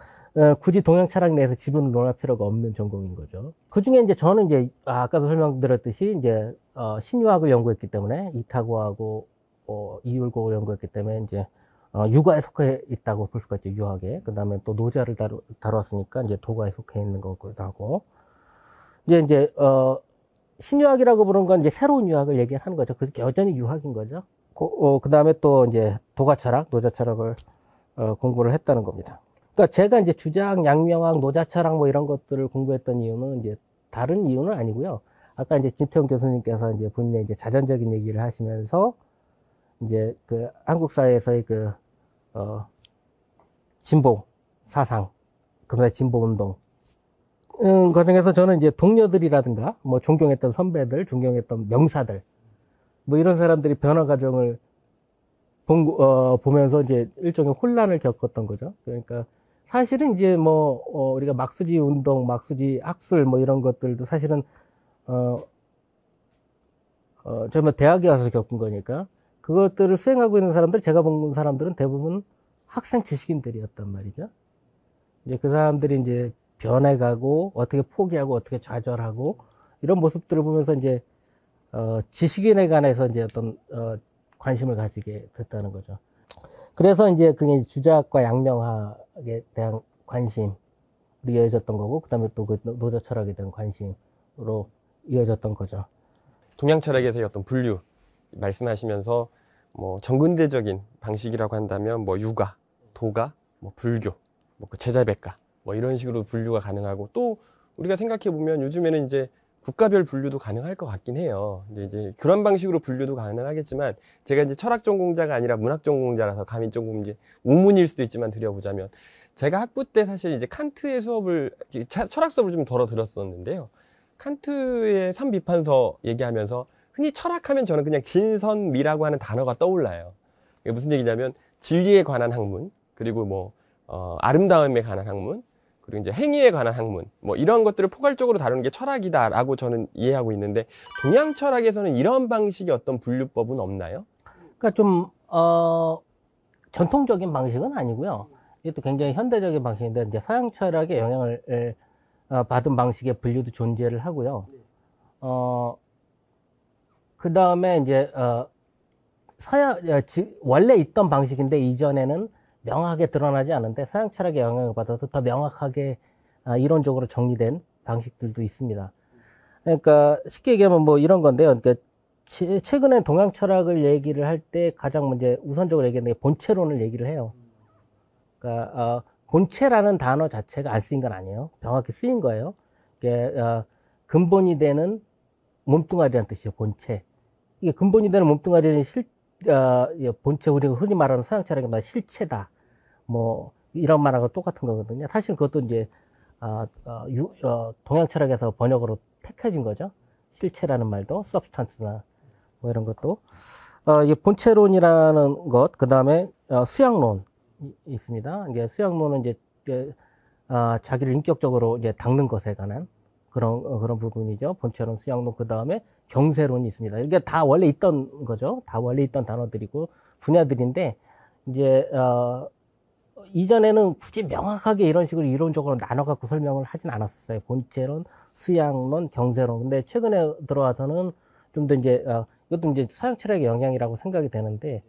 굳이 동양 철학 내에서 지분을 논할 필요가 없는 전공인 거죠. 그 중에 이제 저는 이제 아까도 설명드렸듯이 이제 신유학을 연구했기 때문에 이타고하고 이율곡을 연구했기 때문에 이제 유가에 속해 있다고 볼 수가 있죠. 유학에. 그 다음에 또 노자를 다뤘으니까 이제 도가에 속해 있는 거기도 하고. 이제 신유학이라고 부르는 건 이제 새로운 유학을 얘기하는 거죠. 그게 여전히 유학인 거죠. 그 다음에 또 이제 도가 철학, 노자 철학을 공부를 했다는 겁니다. 그러니까 제가 이제 주장, 양명학, 노자 철학 뭐 이런 것들을 공부했던 이유는 이제 다른 이유는 아니고요. 아까 이제 진태현 교수님께서 이제 본인의 이제 자전적인 얘기를 하시면서 이제 그 한국 사회에서의 그 진보 사상, 그다음에 진보 운동 과정에서 저는 이제 동료들이라든가 뭐 존경했던 선배들, 존경했던 명사들 뭐 이런 사람들이 변화 과정을 보면서 이제 일종의 혼란을 겪었던 거죠. 그러니까 사실은 이제 뭐, 우리가 막수지 운동, 막수지 학술 뭐 이런 것들도 사실은, 저는 대학에 와서 겪은 거니까 그것들을 수행하고 있는 사람들, 제가 본 사람들은 대부분 학생 지식인들이었단 말이죠. 이제 그 사람들이 이제 변해가고 어떻게 포기하고 어떻게 좌절하고 이런 모습들을 보면서 이제 지식인에 관해서 이제 어떤 관심을 가지게 됐다는 거죠. 그래서 이제 그게 주자학과 양명학에 대한 관심으로 이어졌던 거고, 그다음에 또 그 노조 철학에 대한 관심으로 이어졌던 거죠. 동양 철학에서의 어떤 분류 말씀하시면서 뭐 정근대적인 방식이라고 한다면 뭐 유가, 도가, 뭐 불교, 뭐 그 제자백가 뭐 이런 식으로 분류가 가능하고, 또 우리가 생각해 보면 요즘에는 이제 국가별 분류도 가능할 것 같긴 해요. 근데 이제 그런 방식으로 분류도 가능하겠지만, 제가 이제 철학 전공자가 아니라 문학 전공자라서 감히 조금 이제 우문일 수도 있지만 드려보자면, 제가 학부 때 사실 이제 칸트의 수업을, 철학 수업을 좀 덜어 들었었는데요. 칸트의 삼비판서 얘기하면서 흔히 철학하면 저는 그냥 진선미라고 하는 단어가 떠올라요. 이게 무슨 얘기냐면 진리에 관한 학문, 그리고 뭐 아름다움에 관한 학문, 그리고 이제 행위에 관한 학문, 뭐 이런 것들을 포괄적으로 다루는 게 철학이다라고 저는 이해하고 있는데, 동양 철학에서는 이런 방식의 어떤 분류법은 없나요? 그러니까 좀 전통적인 방식은 아니고요. 이것도 굉장히 현대적인 방식인데, 이제 서양 철학의 영향을 받은 방식의 분류도 존재를 하고요. 그 다음에 이제 원래 있던 방식인데 이전에는 명확하게 드러나지 않은데 서양 철학의 영향을 받아서 더 명확하게 이론적으로 정리된 방식들도 있습니다. 그러니까 쉽게 얘기하면 뭐 이런 건데요. 그러니까 최근에 동양 철학을 얘기를 할 때 가장 먼저 우선적으로 얘기하는 게 본체론을 얘기를 해요. 그러니까 본체라는 단어 자체가 안 쓰인 건 아니에요. 명확히 쓰인 거예요. 이게 근본이 되는 몸뚱아리라는 뜻이죠. 본체. 이게 근본이 되는 몸뚱아리는 본체, 우리가 흔히 말하는 서양 철학의 말 실체다. 뭐 이런 말하고 똑같은 거거든요. 사실 그것도 이제 동양 철학에서 번역으로 택해진 거죠. 실체라는 말도, substance나 뭐 이런 것도. 이게 본체론이라는 것, 그 다음에 수양론 있습니다. 이게 수양론은 이제 자기를 인격적으로 이제 닦는 것에 관한 그런 부분이죠. 본체론, 수양론, 그 다음에 경세론이 있습니다. 이게 다 원래 있던 거죠. 다 원래 있던 단어들이고 분야들인데, 이제 이전에는 굳이 명확하게 이런 식으로 이론적으로 나눠갖고 설명을 하진 않았었어요. 본체론, 수양론, 경세론. 근데 최근에 들어와서는 좀 더 이제 이것도 이제 서양 철학의 영향이라고 생각이 되는데,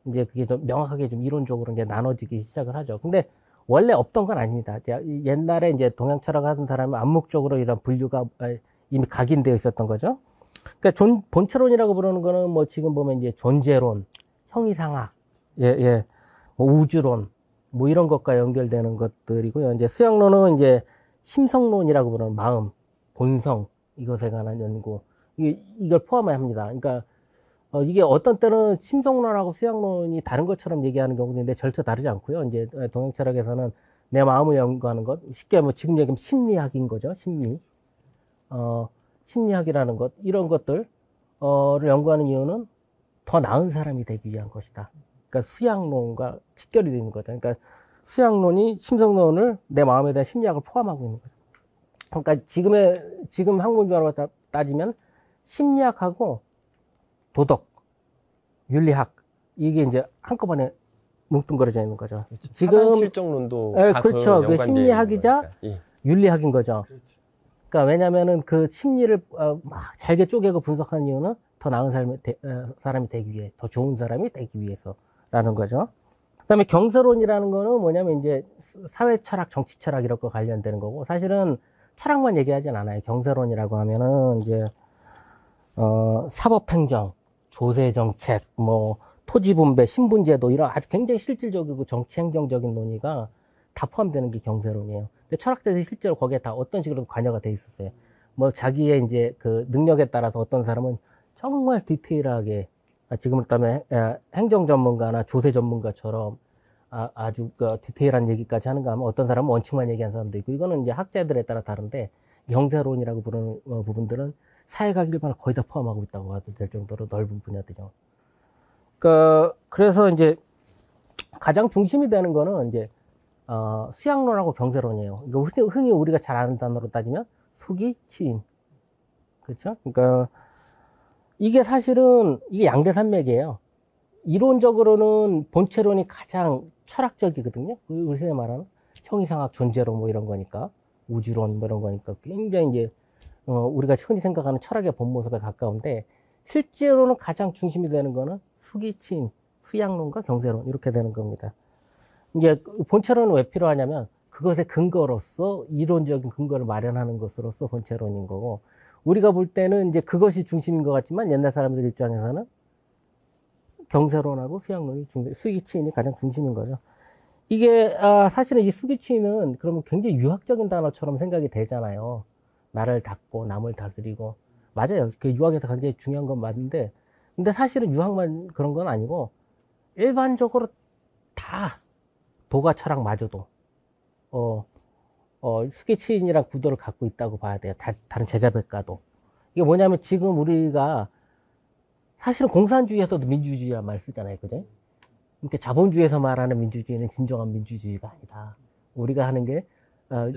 이제 그게 좀 명확하게 좀 이론적으로 이제 나눠지기 시작을 하죠. 근데 원래 없던 건 아닙니다. 옛날에 이제 동양 철학 하던 사람은 암묵적으로 이런 분류가 이미 각인되어 있었던 거죠. 그러니까 본체론이라고 부르는 거는 뭐 지금 보면 이제 존재론, 형이상학, 뭐 우주론, 뭐 이런 것과 연결되는 것들이고요. 이제 수양론은 이제 심성론이라고 부르는 마음, 본성, 이것에 관한 연구, 이걸 포함합니다. 그러니까 이게 어떤 때는 심성론하고 수양론이 다른 것처럼 얘기하는 경우도 있는데 절대 다르지 않고요. 이제 동양 철학에서는 내 마음을 연구하는 것, 쉽게 뭐 지금 얘기하면 심리학인 거죠. 심리학이라는 것, 이런 것들을 연구하는 이유는 더 나은 사람이 되기 위한 것이다. 그러니까 수양론과 직결이 되는 거죠. 그러니까 수양론이 심성론을 내 마음에 대한 심리학을 포함하고 있는 거죠. 그러니까 지금 학문적으로 따지면 심리학하고 도덕, 윤리학, 이게 이제 한꺼번에 뭉뚱그려져 있는 거죠. 지금 실정론도 그렇죠. 그 심리학이자 윤리학인 거죠. 그렇죠. 그러니까 왜냐면은 그 심리를 막 잘게 쪼개고 분석하는 이유는 더 나은 사람이 되기 위해, 더 좋은 사람이 되기 위해서라는 거죠. 그다음에 경서론이라는 거는 뭐냐면 이제 사회 철학, 정치 철학 이런 거 관련되는 거고, 사실은 철학만 얘기하진 않아요. 경서론이라고 하면은 이제 사법행정, 조세정책, 뭐 토지분배, 신분제도 이런 아주 굉장히 실질적이고 정치행정적인 논의가 다 포함되는 게 경세론이에요. 근데 철학자들이 실제로 거기에 다 어떤 식으로 관여가 돼 있었어요. 뭐 자기의 이제 그 능력에 따라서 어떤 사람은 정말 디테일하게, 지금으로 따면 행정 전문가나 조세 전문가처럼 아주 디테일한 얘기까지 하는가 하면, 어떤 사람은 원칙만 얘기하는 사람도 있고, 이거는 이제 학자들에 따라 다른데, 경세론이라고 부르는 부분들은 사회학 일반을 거의 다 포함하고 있다고 해도 될 정도로 넓은 분야들이죠. 그래서 이제 가장 중심이 되는 거는 이제 수양론하고 경제론이에요. 그러니까 흔히 우리가 잘 아는 단어로 따지면 수기, 치인. 그렇죠? 그러니까 이게 사실은 이게 양대산맥이에요. 이론적으로는 본체론이 가장 철학적이거든요. 우리 흔히 말하는 형이상학 존재론 뭐 이런 거니까, 우주론 뭐 이런 거니까 굉장히 이제 우리가 흔히 생각하는 철학의 본 모습에 가까운데, 실제로는 가장 중심이 되는 거는 수기, 치인, 수양론과 경제론 이렇게 되는 겁니다. 이제 본체론은 왜 필요하냐면 그것의 근거로서 이론적인 근거를 마련하는 것으로서 본체론인 거고, 우리가 볼 때는 이제 그것이 중심인 것 같지만 옛날 사람들 입장에서는 경제론하고 수양론이 수기치인이 가장 중심인 거죠. 이게 사실은 이 수기치인은 그러면 굉장히 유학적인 단어처럼 생각이 되잖아요. 나를 닦고 남을 다스리고, 맞아요. 그 유학에서 굉장히 중요한 건 맞는데, 근데 사실은 유학만 그런 건 아니고 일반적으로 다 도가 철학마저도 수기치인이란 구도를 갖고 있다고 봐야 돼요. 다른 제자백과도. 이게 뭐냐면 지금 우리가 사실은 공산주의에서도 민주주의란 말 쓰잖아요. 그죠? 그러니까 자본주의에서 말하는 민주주의는 진정한 민주주의가 아니다. 우리가 하는 게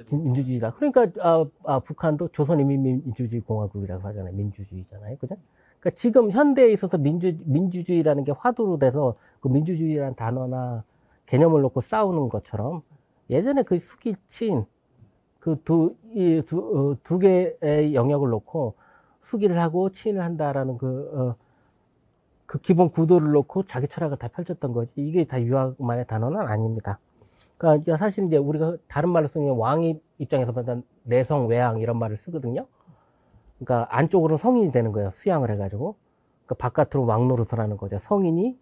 민주주의다. 그러니까 북한도 조선인민민주주의 공화국이라고 하잖아요. 민주주의잖아요. 그죠? 그러니까 지금 현대에 있어서 민주주의라는 게 화두로 돼서 그 민주주의라는 단어나 개념을 놓고 싸우는 것처럼 예전에 그 수기치인 그 두 개의 영역을 놓고 수기를 하고 치인을 한다라는 그 기본 구도를 놓고 자기 철학을 다 펼쳤던 거지. 이게 다 유학만의 단어는 아닙니다. 그러니까 사실 이제 우리가 다른 말로 쓰면 왕의 입장에서 보면 내성, 외양 이런 말을 쓰거든요. 그러니까 안쪽으로는 성인이 되는 거예요. 수양을 해가지고. 그러니까 바깥으로 왕 노릇을 하는 거죠. 성인이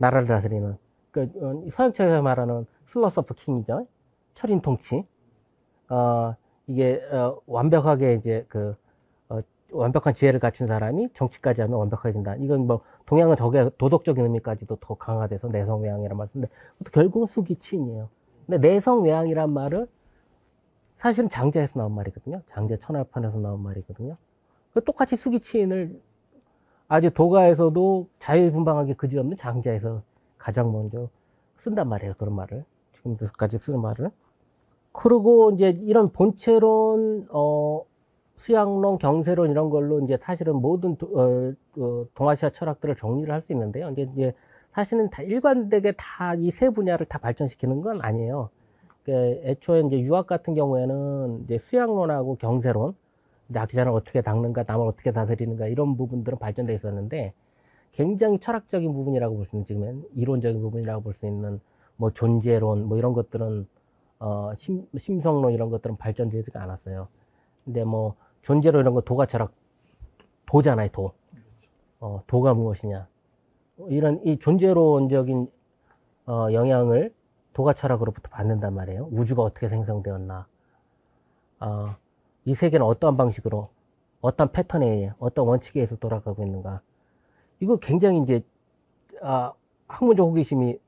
나라를 다스리는. 그러니까 서양철에서 말하는 필로소퍼 킹이죠. 철인 통치. 이게 완벽하게 이제 완벽한 지혜를 갖춘 사람이 정치까지 하면 완벽해진다. 이건 뭐 동양은 저게 도덕적인 의미까지도 더 강화돼서 내성외양이란 말 쓰는데 결국은 수기치인이에요. 근데 내성외양이란 말은 사실은 장자에서 나온 말이거든요. 장자 천하판에서 나온 말이거든요. 똑같이 수기치인을 아주 도가에서도 자유분방하게 그지없는 장자에서 가장 먼저 쓴단 말이에요. 그런 말을 지금까지 쓰는 말을. 그리고 이제 이런 본체론, 수양론, 경세론 이런 걸로 이제 사실은 모든 동아시아 철학들을 정리를 할 수 있는데요. 이제 사실은 다 일관되게 다 이 세 분야를 다 발전시키는 건 아니에요. 애초에 이제 유학 같은 경우에는 이제 수양론하고 경세론, 이제 악기자를 어떻게 닦는가, 남을 어떻게 다스리는가 이런 부분들은 발전돼 있었는데 굉장히 철학적인 부분이라고 볼 수 있는 지금 이론적인 부분이라고 볼 수 있는 뭐 존재론 뭐 이런 것들은 심성론 이런 것들은 발전되지가 않았어요. 근데 뭐 존재론 이런 거 도가 철학 도잖아요. 도. 도가 무엇이냐. 이런 이 존재론적인 영향을 도가 철학으로부터 받는단 말이에요. 우주가 어떻게 생성되었나. 이 세계는 어떠한 방식으로, 어떤 패턴에 의해, 어떤 원칙에 의해서 돌아가고 있는가. 이거 굉장히 이제, 학문적 호기심이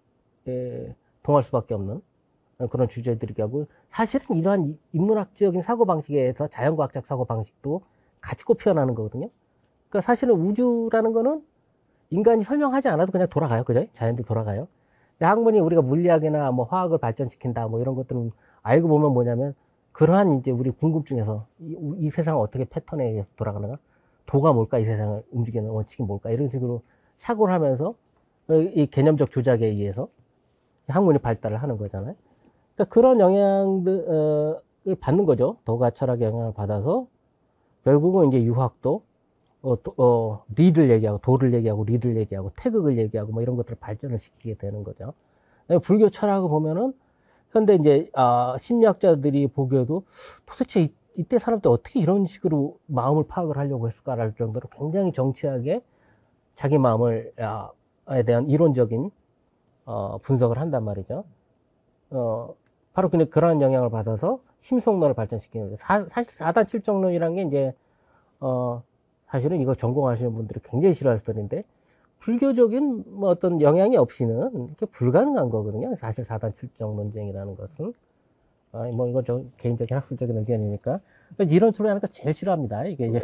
동할 수밖에 없는 그런 주제들이기 하고, 사실은 이러한 인문학적인 사고방식에 의해서 자연과학적 사고방식도 같이 꼽혀나는 거거든요. 그러니까 사실은 우주라는 거는 인간이 설명하지 않아도 그냥 돌아가요. 그죠? 자연도 돌아가요. 학문이 우리가 물리학이나 뭐 화학을 발전시킨다 뭐 이런 것들은 알고 보면 뭐냐면 그러한 이제 우리 궁금증에서 이 세상은 어떻게 패턴에 의해서 돌아가는가? 도가 뭘까? 이 세상을 움직이는 원칙이 뭘까? 이런 식으로 사고를 하면서 이 개념적 조작에 의해서 학문이 발달을 하는 거잖아요. 그러니까 그런 영향을 받는 거죠. 도가 철학의 영향을 받아서 결국은 이제 유학도 리를 얘기하고 도를 얘기하고 리를 얘기하고 태극을 얘기하고 뭐 이런 것들을 발전을 시키게 되는 거죠. 불교 철학을 보면은 현대 이제 심리학자들이 보기에도 도대체 이때 사람들 어떻게 이런 식으로 마음을 파악을 하려고 했을까랄 정도로 굉장히 정치하게 자기 마음을 에 대한 이론적인 분석을 한단 말이죠. 바로 그런 영향을 받아서 심성론을 발전시키는 거죠. 사실 4단 7정론이라는 게 이제 사실은 이거 전공하시는 분들이 굉장히 싫어할 스토리인데 불교적인 뭐 어떤 영향이 없이는 이렇게 불가능한 거거든요. 사실 4단 7정 논쟁이라는 것은 뭐 이건 저 개인적인 학술적인 의견이니까 이런 소리 하는 거 제일 싫어합니다. 이게 이제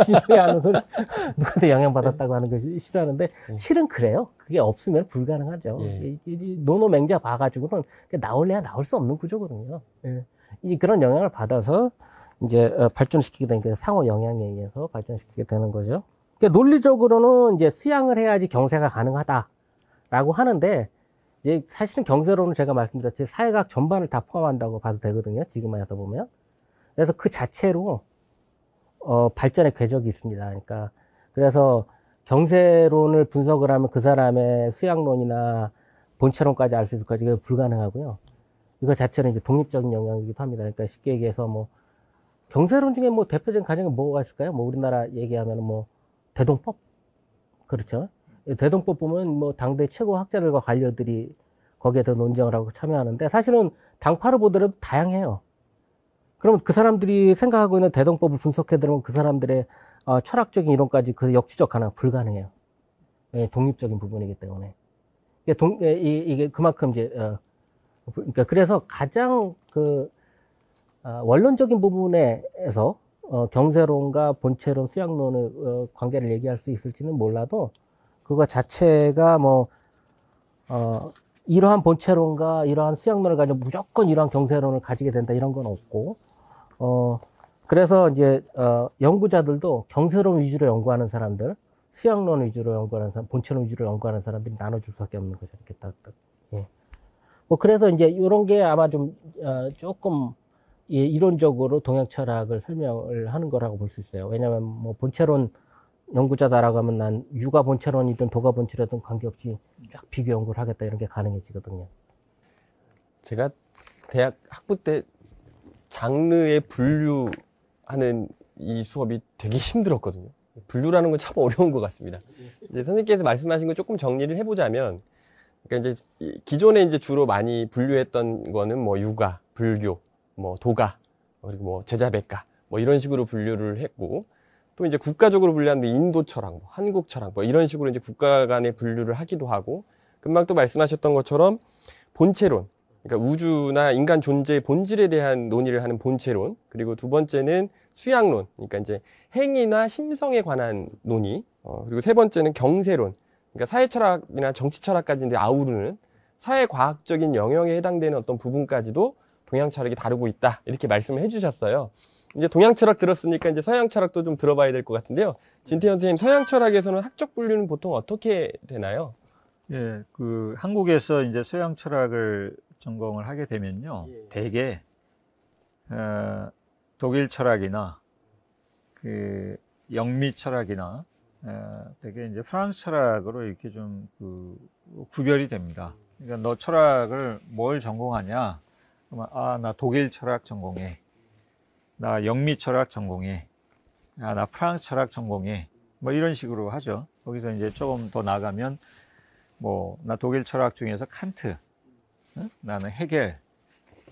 진짜 하는 소리 누구한테 영향받았다고 하는 거 싫어하는데 실은 그래요. 그게 없으면 불가능하죠. 예. 이 노노맹자 봐가지고는 나올래야 나올 수 없는 구조거든요. 예. 그런 영향을 받아서 이제 발전시키게 된 게 상호 영향에 의해서 발전시키게 되는 거죠. 그러니까 논리적으로는 이제 수양을 해야지 경세가 가능하다라고 하는데 이제 사실은 경세론은 제가 말씀드렸듯이 사회학 전반을 다 포함한다고 봐도 되거든요. 지금 와서 보면. 그래서 그 자체로 발전의 궤적이 있습니다. 그러니까 그래서 경세론을 분석을 하면 그 사람의 수양론이나 본체론까지 알 수 있을 거지. 이게 불가능하고요. 이거 자체는 이제 독립적인 영역이기도 합니다. 그러니까 쉽게 얘기해서 뭐 경세론 중에 뭐 대표적인 가정이 뭐가 있을까요? 뭐 우리나라 얘기하면 뭐 대동법, 그렇죠? 대동법 보면 뭐 당대 최고 학자들과 관료들이 거기에서 논쟁을 하고 참여하는데 사실은 당파를 보더라도 다양해요. 그러면 그 사람들이 생각하고 있는 대동법을 분석해 들으면 그 사람들의 철학적인 이론까지 그 역추적하나 불가능해요. 예, 독립적인 부분이기 때문에. 이게 그만큼 이제 그러니까 그래서 가장 원론적인 부분에서 경세론과 본체론, 수양론의 관계를 얘기할 수 있을지는 몰라도 그거 자체가 뭐 이러한 본체론과 이러한 수양론을 가지고 무조건 이러한 경세론을 가지게 된다 이런 건 없고 그래서 이제 연구자들도 경세론 위주로 연구하는 사람들, 수양론 위주로 연구하는 사람, 본체론 위주로 연구하는 사람들이 나눠줄 수밖에 없는 거죠. 이렇게 딱. 예. 뭐 그래서 이제 이런 게 아마 좀 조금 예, 이론적으로 동양 철학을 설명을 하는 거라고 볼 수 있어요. 왜냐하면 뭐 본체론 연구자다라고 하면 난 유가 본체론이든 도가 본체론이든 관계없이 쫙 비교 연구를 하겠다 이런 게 가능해지거든요. 제가 대학 학부 때 장르의 분류하는 이 수업이 되게 힘들었거든요. 분류라는 건 참 어려운 것 같습니다. 이제 선생님께서 말씀하신 거 조금 정리를 해보자면, 그러니까 이제 기존에 이제 주로 많이 분류했던 거는 뭐 유가, 불교, 뭐 도가, 그리고 뭐 제자백가, 뭐 이런 식으로 분류를 했고, 또 이제 국가적으로 분류하면 인도 철학, 뭐 한국 철학, 뭐 이런 식으로 이제 국가 간의 분류를 하기도 하고, 금방 또 말씀하셨던 것처럼 본체론, 그러니까 우주나 인간 존재의 본질에 대한 논의를 하는 본체론, 그리고 두 번째는 수양론, 그러니까 이제 행위나 심성에 관한 논의, 그리고 세 번째는 경세론, 그러니까 사회철학이나 정치철학까지 이제 아우르는 사회과학적인 영역에 해당되는 어떤 부분까지도 동양철학이 다루고 있다, 이렇게 말씀을 해주셨어요. 이제 동양철학 들었으니까 이제 서양철학도 좀 들어봐야 될 것 같은데요. 진태현 선생님, 서양철학에서는 학적 분류는 보통 어떻게 되나요? 예, 한국에서 이제 서양 철학을 전공을 하게 되면요, 대개 독일 철학이나 영미 철학이나 되게 이제 프랑스 철학으로 이렇게 좀 구별이 됩니다. 그러니까 너 철학을 뭘 전공하냐? 그러면 나 독일 철학 전공해. 나 영미 철학 전공해. 나 프랑스 철학 전공해. 뭐 이런 식으로 하죠. 거기서 이제 조금 더 나가면 나 독일 철학 중에서 칸트, 나는 헤겔,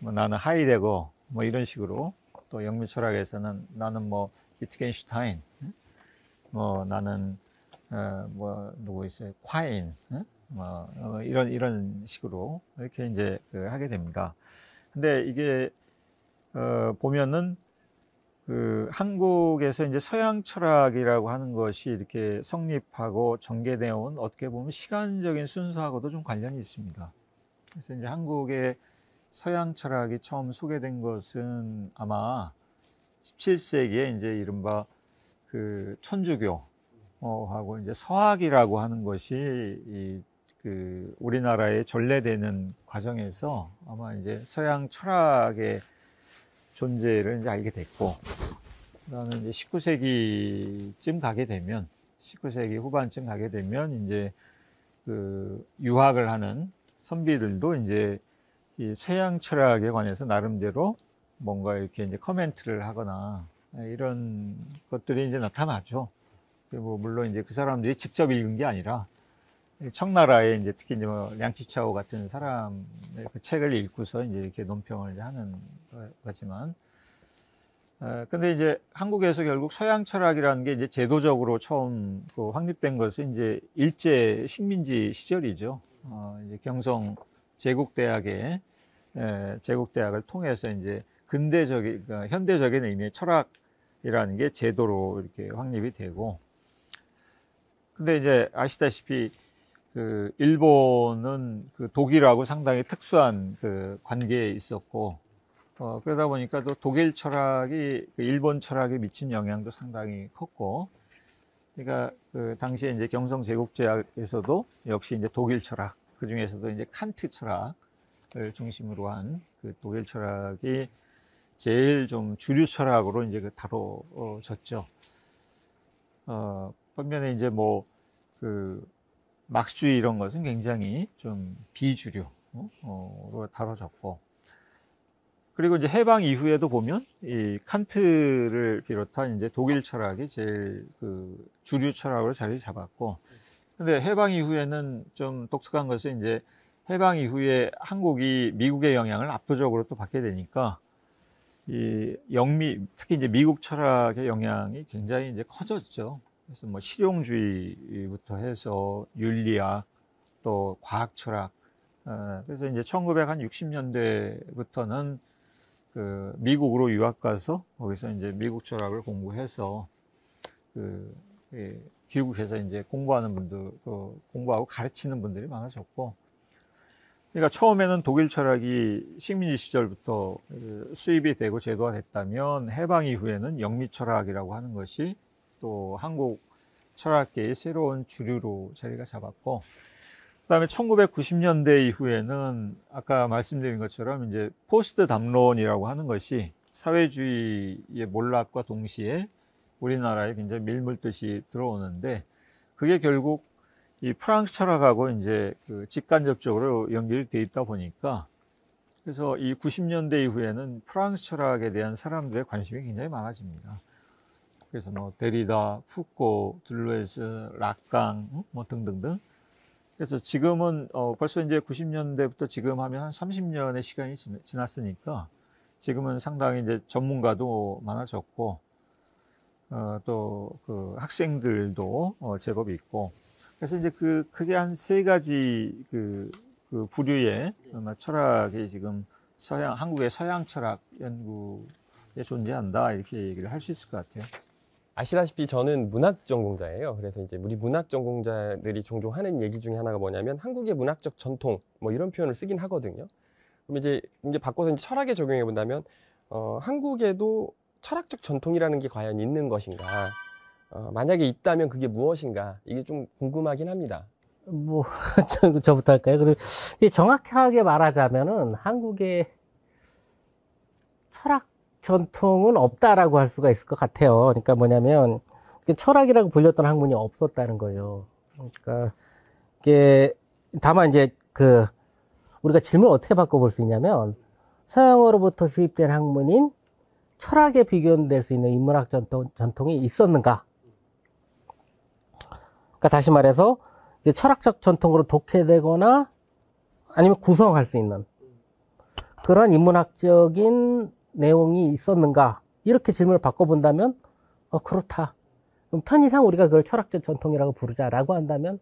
나는 하이데거, 뭐 이런 식으로. 또 영미 철학에서는 나는 위트겐슈타인, 나는 누구 있어요? 콰인, 이런 식으로 이렇게 이제 하게 됩니다. 근데 이게 보면은 한국에서 이제 서양 철학이라고 하는 것이 이렇게 성립하고 전개되어 온 어떻게 보면 시간적인 순서하고도 좀 관련이 있습니다. 그래서 이제 한국의 서양 철학이 처음 소개된 것은 아마 17세기에 이제 이른바 천주교하고 이제 서학이라고 하는 것이 우리나라에 전래되는 과정에서 아마 이제 서양 철학의 존재를 이제 알게 됐고, 그다음에 이제 19세기쯤 가게 되면, 19세기 후반쯤 가게 되면 이제 유학을 하는 선비들도 이제 이 서양 철학에 관해서 나름대로 뭔가 이렇게 이제 커멘트를 하거나 이런 것들이 이제 나타나죠. 물론 이제 그 사람들이 직접 읽은 게 아니라 청나라에 이제 특히 이제 량치차오 같은 사람의 그 책을 읽고서 이제 이렇게 논평을 이제 하는 거지만, 근데 이제 한국에서 결국 서양 철학이라는 게 이제 제도적으로 처음 확립된 것은 이제 일제 식민지 시절이죠. 이제 경성 제국대학을 통해서 이제 근대적인, 그러니까 현대적인 의미의 철학이라는 게 제도로 이렇게 확립이 되고, 근데 이제 아시다시피 그 일본은 그 독일하고 상당히 특수한 그 관계에 있었고, 그러다 보니까 또 독일 철학이 그 일본 철학에 미친 영향도 상당히 컸고, 그러니까 그 당시에 이제 경성 제국제약에서도 역시 이제 독일 철학, 그 중에서도 이제 칸트 철학을 중심으로 한 그 독일 철학이 제일 좀 주류 철학으로 이제 그 다뤄졌죠. 반면에 이제 뭐 그 막스주의 이런 것은 굉장히 좀 비주류로 다뤄졌고, 그리고 이제 해방 이후에도 보면 이 칸트를 비롯한 이제 독일 철학이 제일 그 주류 철학으로 자리 잡았고, 근데 해방 이후에는 좀 독특한 것은 이제 해방 이후에 한국이 미국의 영향을 압도적으로 또 받게 되니까 이 특히 이제 미국 철학의 영향이 굉장히 이제 커졌죠. 그래서 뭐 실용주의부터 해서 윤리학, 또 과학 철학, 그래서 이제 1960년대부터는 그 미국으로 유학 가서 거기서 이제 미국 철학을 공부해서 귀국해서 이제 공부하는 분들, 공부하고 가르치는 분들이 많아졌고, 그러니까 처음에는 독일 철학이 식민지 시절부터 수입이 되고 제도화 됐다면 해방 이후에는 영미 철학이라고 하는 것이 또 한국 철학계의 새로운 주류로 자리가 잡았고, 그다음에 1990년대 이후에는 아까 말씀드린 것처럼 이제 포스트 담론이라고 하는 것이 사회주의의 몰락과 동시에 우리나라에 굉장히 밀물듯이 들어오는데, 그게 결국 이 프랑스 철학하고 이제 그 직간접적으로 연결되어 있다 보니까, 그래서 이 90년대 이후에는 프랑스 철학에 대한 사람들의 관심이 굉장히 많아집니다. 그래서 뭐 데리다, 푸코, 들루에스, 락강 뭐 등등등. 그래서 지금은 벌써 이제 90년대부터 지금 하면 한 30년의 시간이 지났으니까 지금은 상당히 이제 전문가도 많아졌고, 또 그 학생들도 제법 있고, 그래서 이제 크게 한 세 가지 그 부류의 철학이 지금 한국의 서양 철학 연구에 존재한다, 이렇게 얘기를 할 수 있을 것 같아요. 아시다시피 저는 문학 전공자예요. 그래서 이제 우리 문학 전공자들이 종종 하는 얘기 중에 하나가 뭐냐면 한국의 문학적 전통 뭐 이런 표현을 쓰긴 하거든요. 그럼 이제 바꿔서 이제 철학에 적용해 본다면 한국에도 철학적 전통이라는 게 과연 있는 것인가? 만약에 있다면 그게 무엇인가? 이게 좀 궁금하긴 합니다. 뭐, 저부터 할까요? 그리고 정확하게 말하자면은 한국의 철학 전통은 없다라고 할 수가 있을 것 같아요. 그러니까 뭐냐면, 철학이라고 불렸던 학문이 없었다는 거예요. 그러니까, 이게, 다만 이제 우리가 질문을 어떻게 바꿔볼 수 있냐면, 서양으로부터 수입된 학문인 철학에 비교될 수 있는 인문학 전통이 있었는가? 그러니까 다시 말해서, 철학적 전통으로 독해되거나 아니면 구성할 수 있는 그런 인문학적인 내용이 있었는가? 이렇게 질문을 바꿔본다면, 그렇다. 그럼 편의상 우리가 그걸 철학적 전통이라고 부르자라고 한다면,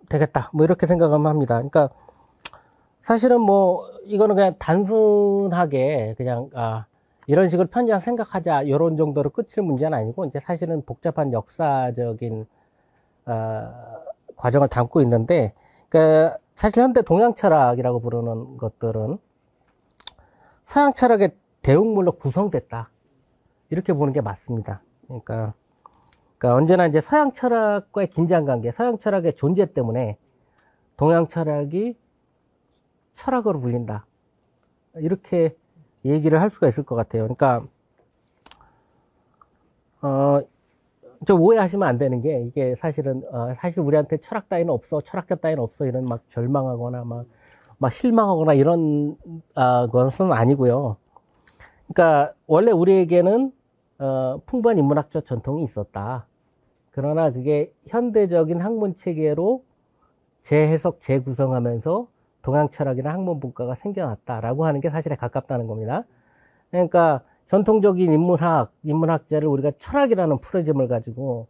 되겠다. 뭐 이렇게 생각하면 합니다. 그러니까 사실은 뭐 이거는 그냥 단순하게 그냥 이런 식으로 편의상 생각하자 이런 정도로 끝일 문제는 아니고, 이제 사실은 복잡한 역사적인 과정을 담고 있는데, 그러니까 사실 현대 동양 철학이라고 부르는 것들은 서양 철학의 대웅물로 구성됐다, 이렇게 보는 게 맞습니다. 그러니까 언제나 이제 서양 철학과의 긴장관계, 서양 철학의 존재 때문에 동양 철학이 철학으로 불린다, 이렇게 얘기를 할 수가 있을 것 같아요. 그러니까 좀 오해하시면 안 되는 게, 이게 사실은 사실 우리한테 철학 따위는 없어, 철학자 따위는 없어, 이런 막 절망하거나 막 실망하거나 이런 것은 아니고요. 그러니까 원래 우리에게는 풍부한 인문학적 전통이 있었다. 그러나 그게 현대적인 학문 체계로 재해석, 재구성하면서 동양 철학이나 학문 분과가 생겨났다라고 하는 게 사실에 가깝다는 겁니다. 그러니까 전통적인 인문학자를 우리가 철학이라는 프리즘을 가지고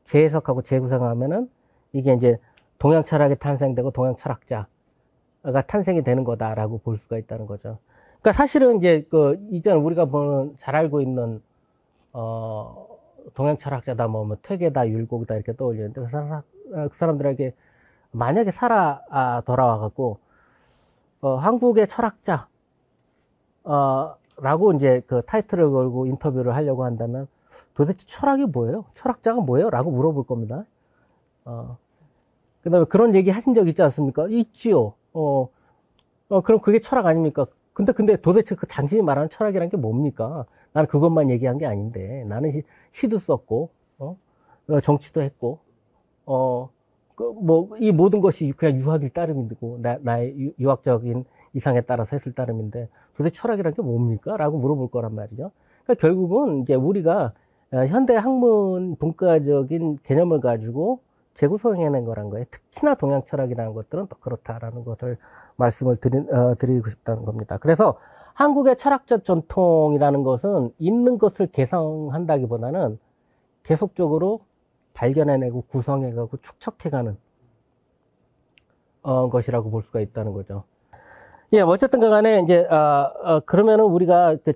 재해석하고 재구성하면은 이게 이제 동양 철학이 탄생되고 동양 철학자가 탄생이 되는 거다라고 볼 수가 있다는 거죠. 그러니까 사실은 이제 이전 우리가 보는 잘 알고 있는 동양 철학자다 뭐 퇴계다 율곡이다 이렇게 떠올리는데 그 사람들에게 만약에 돌아와 갖고 한국의 철학자 라고 이제 그 타이틀을 걸고 인터뷰를 하려고 한다면 도대체 철학이 뭐예요? 철학자가 뭐예요? 라고 물어볼 겁니다. 그 다음에 그런 얘기 하신 적 있지 않습니까? 있지요. 그럼 그게 철학 아닙니까? 근데 도대체 그 당신이 말하는 철학이란 게 뭡니까? 나는 그것만 얘기한 게 아닌데, 나는 시도 썼고, 정치도 했고, 이 모든 것이 그냥 유학일 따름이고, 나의 유학적인 이상에 따라서 했을 따름인데, 도대체 철학이란 게 뭡니까? 라고 물어볼 거란 말이죠. 그러니까 결국은 이제 우리가 현대 학문 분과적인 개념을 가지고 재구성해낸 거란 거예요. 특히나 동양 철학이라는 것들은 또 그렇다라는 것을 말씀을 드리고 싶다는 겁니다. 그래서 한국의 철학적 전통이라는 것은 있는 것을 개성한다기보다는 계속적으로 발견해내고 구성해가고 축적해가는 것이라고 볼 수가 있다는 거죠. 예, 어쨌든 간에 이제 그러면은 우리가 그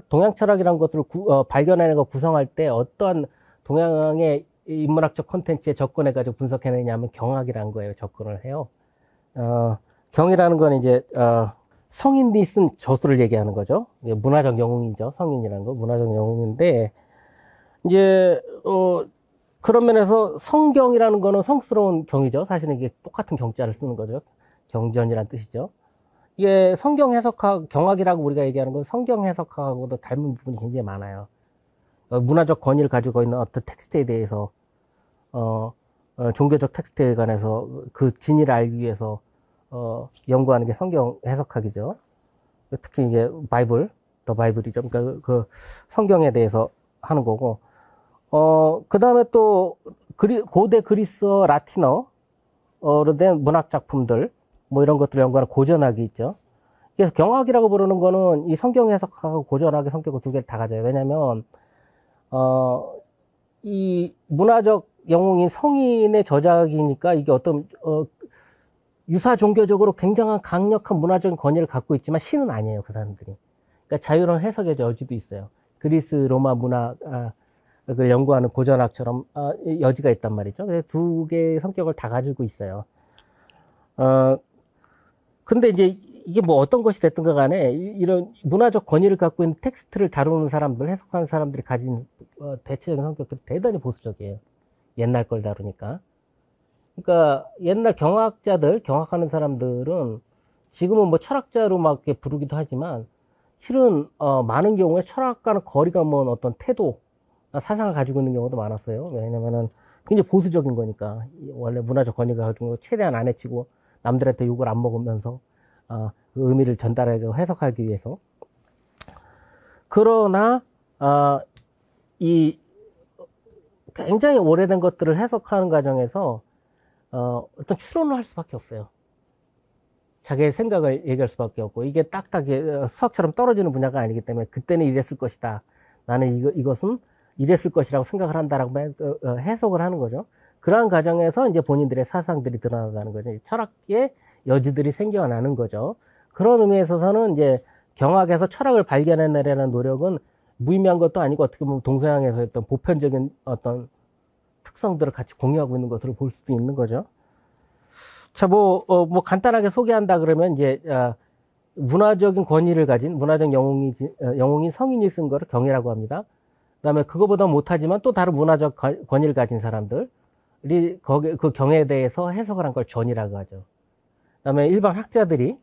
동양 철학이라는 것들을 발견해내고 구성할 때 어떠한 동양의 인문학적 콘텐츠에 접근해가지고 분석해내냐면 경학이라는 거예요. 접근을 해요. 경이라는 건 이제 성인들이 쓴 저술을 얘기하는 거죠. 문화적 영웅이죠. 성인이라는 거 문화적 영웅인데 이제 그런 면에서 성경이라는 거는 성스러운 경이죠. 사실은 이게 똑같은 경자를 쓰는 거죠. 경전이란 뜻이죠. 이게 성경 경학이라고 우리가 얘기하는 건 성경 해석하고도 닮은 부분이 굉장히 많아요. 문화적 권위를 가지고 있는 어떤 텍스트에 대해서 종교적 텍스트에 관해서 그 진위를 알기 위해서 연구하는 게 성경 해석학이죠. 특히 이게 더 바이블이죠. 그러니까 그 성경에 대해서 하는 거고, 그 다음에 또 고대 그리스어 라틴어로 된 문학 작품들, 뭐 이런 것들을 연구하는 고전학이 있죠. 그래서 경학이라고 부르는 거는 이 성경 해석하고 고전학의 성격을 두 개를 다 가져요. 왜냐면, 이 문화적 영웅인 성인의 저작이니까 이게 어떤, 유사 종교적으로 굉장한 강력한 문화적인 권위를 갖고 있지만 신은 아니에요, 그 사람들이. 그러니까 자유로운 해석의 여지도 있어요. 그리스, 로마 문학을 연구하는 고전학처럼 여지가 있단 말이죠. 그래서 두 개의 성격을 다 가지고 있어요. 근데 이제 이게 뭐 어떤 것이 됐든 간에 이런 문화적 권위를 갖고 있는 텍스트를 다루는 사람들, 해석하는 사람들이 가진 대체적인 성격들이 대단히 보수적이에요. 옛날 걸 다루니까. 그러니까 옛날 경학하는 사람들은 지금은 뭐 철학자로 막 이렇게 부르기도 하지만 실은 많은 경우에 철학과는 거리가 먼 어떤 태도, 사상을 가지고 있는 경우도 많았어요. 왜냐면은 굉장히 보수적인 거니까. 원래 문화적 권위가 가지고 최대한 안 해치고 남들한테 욕을 안 먹으면서 그 의미를 전달하고 해석하기 위해서. 그러나 이 굉장히 오래된 것들을 해석하는 과정에서 어떤 추론을 할 수밖에 없어요. 자기의 생각을 얘기할 수밖에 없고, 이게 딱딱 수학처럼 떨어지는 분야가 아니기 때문에 그때는 이랬을 것이다. 나는 이것은 이랬을 것이라고 생각을 한다라고 해석을 하는 거죠. 그러한 과정에서 이제 본인들의 사상들이 드러나는 거죠. 철학의 여지들이 생겨나는 거죠. 그런 의미에 있어서는 이제 경학에서 철학을 발견해내려는 노력은 무의미한 것도 아니고 어떻게 보면 동서양에서 어떤 보편적인 어떤 특성들을 같이 공유하고 있는 것으로 볼 수도 있는 거죠. 자, 뭐 간단하게 소개한다 그러면 이제, 문화적인 권위를 가진, 문화적 영웅인 성인이 쓴 거를 경이라고 합니다. 그 다음에 그거보다 못하지만 또 다른 문화적 권위를 가진 사람들이 그 경에 대해서 해석을 한 걸 전이라고 하죠. 그 다음에 일반 학자들이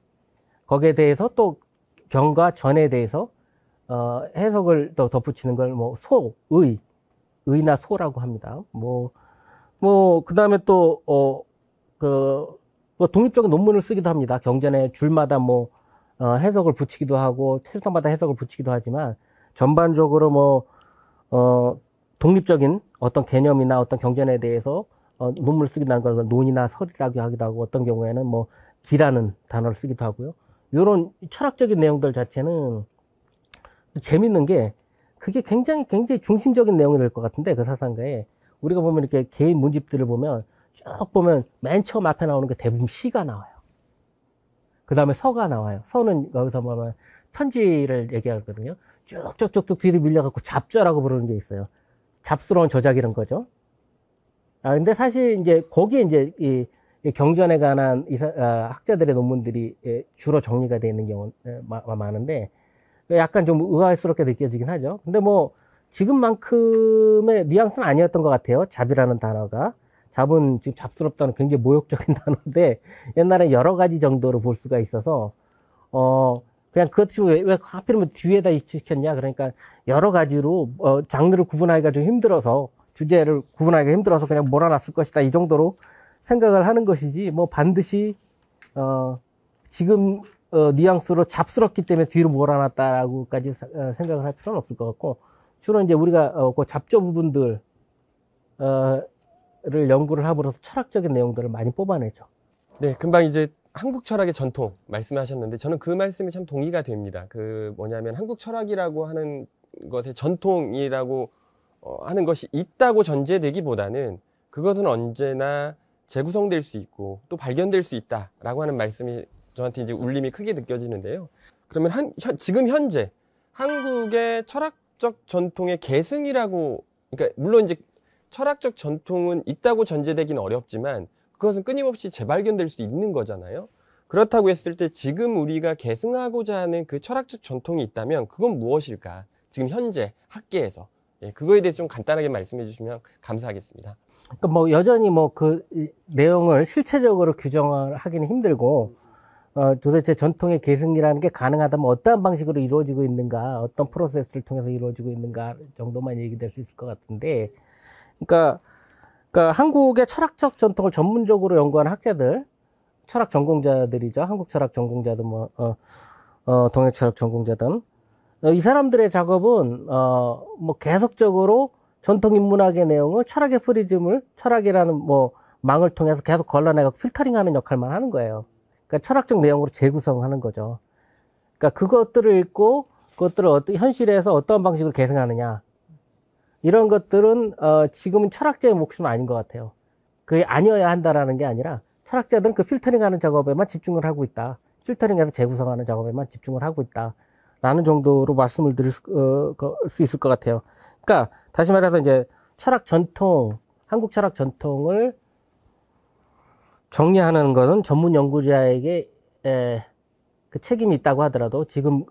거기에 대해서 또 경과 전에 대해서, 해석을 또 덧붙이는 걸 의나 소라고 합니다. 그 다음에 또, 독립적인 논문을 쓰기도 합니다. 경전에 줄마다 해석을 붙이기도 하고, 챕터마다 해석을 붙이기도 하지만, 전반적으로 독립적인 어떤 개념이나 어떤 경전에 대해서, 논문을 쓰기도 하는 걸 논이나 설이라고 하기도 하고, 어떤 경우에는 기라는 단어를 쓰기도 하고요. 이런 철학적인 내용들 자체는 재밌는 게, 그게 굉장히 중심적인 내용이 될 것 같은데, 그 사상가에. 우리가 보면 이렇게 개인 문집들을 보면, 쭉 보면 맨 처음 앞에 나오는 게 대부분 시가 나와요. 그 다음에 서가 나와요. 서는 여기서 보면 편지를 얘기하거든요. 쭉쭉쭉쭉 뒤로 밀려갖고 잡저라고 부르는 게 있어요. 잡스러운 저작 이런 거죠. 근데 사실 이제 거기에 이제 이 경전에 관한 학자들의 논문들이 주로 정리가 되어 있는 경우 많은데 약간 좀 의아스럽게 느껴지긴 하죠. 근데 뭐 지금만큼의 뉘앙스는 아니었던 것 같아요. 잡이라는 단어가. 잡은 지금 잡스럽다는 굉장히 모욕적인 단어인데 옛날에 여러 가지 정도로 볼 수가 있어서 그냥 그렇지 왜 하필이면 뒤에다 시켰냐. 그러니까 여러 가지로 장르를 구분하기가 좀 힘들어서 주제를 구분하기가 힘들어서 그냥 몰아놨을 것이다. 이 정도로 생각을 하는 것이지 뭐 반드시 지금 뉘앙스로 잡스럽기 때문에 뒤로 몰아놨다라고까지 생각을 할 필요는 없을 것 같고 주로 이제 우리가 그 잡조 부분들 를 연구를 함으로써 철학적인 내용들을 많이 뽑아내죠. 네, 금방 이제 한국 철학의 전통 말씀하셨는데 저는 그 말씀이 참 동의가 됩니다. 그 뭐냐면 한국 철학이라고 하는 것의 전통이라고 하는 것이 있다고 전제되기보다는 그것은 언제나 재구성될 수 있고 또 발견될 수 있다라고 하는 말씀이 저한테 이제 울림이 크게 느껴지는데요. 그러면 지금 현재 한국의 철학적 전통의 계승이라고, 그러니까 물론 이제 철학적 전통은 있다고 전제되긴 어렵지만 그것은 끊임없이 재발견될 수 있는 거잖아요. 그렇다고 했을 때 지금 우리가 계승하고자 하는 그 철학적 전통이 있다면 그건 무엇일까? 지금 현재 학계에서 그거에 대해서 좀 간단하게 말씀해 주시면 감사하겠습니다. 그러니까 뭐 여전히 뭐 그 내용을 실체적으로 규정을 하기는 힘들고 도대체 전통의 계승이라는 게 가능하다면 어떠한 방식으로 이루어지고 있는가, 어떤 프로세스를 통해서 이루어지고 있는가 정도만 얘기될 수 있을 것 같은데, 그러니까 한국의 철학적 전통을 전문적으로 연구하는 학자들, 철학 전공자들이죠. 한국 철학 전공자든 동양 철학 전공자든 이 사람들의 작업은 뭐 계속적으로 전통 인문학의 내용을 철학의 프리즘을 철학이라는 뭐 망을 통해서 계속 걸러내고 필터링하는 역할만 하는 거예요. 그러니까 철학적 내용으로 재구성하는 거죠. 그러니까 그것들을 읽고 그것들을 현실에서 어떠한 방식으로 계승하느냐. 이런 것들은 지금은 철학자의 몫은 아닌 것 같아요. 그게 아니어야 한다라는 게 아니라 철학자들은 그 필터링하는 작업에만 집중을 하고 있다. 필터링해서 재구성하는 작업에만 집중을 하고 있다. 라는 정도로 말씀을 드릴 수 있을 것 같아요. 그러니까 다시 말해서 이제 철학 전통, 한국 철학 전통을 정리하는 것은 전문 연구자에게 그 책임이 있다고 하더라도 지금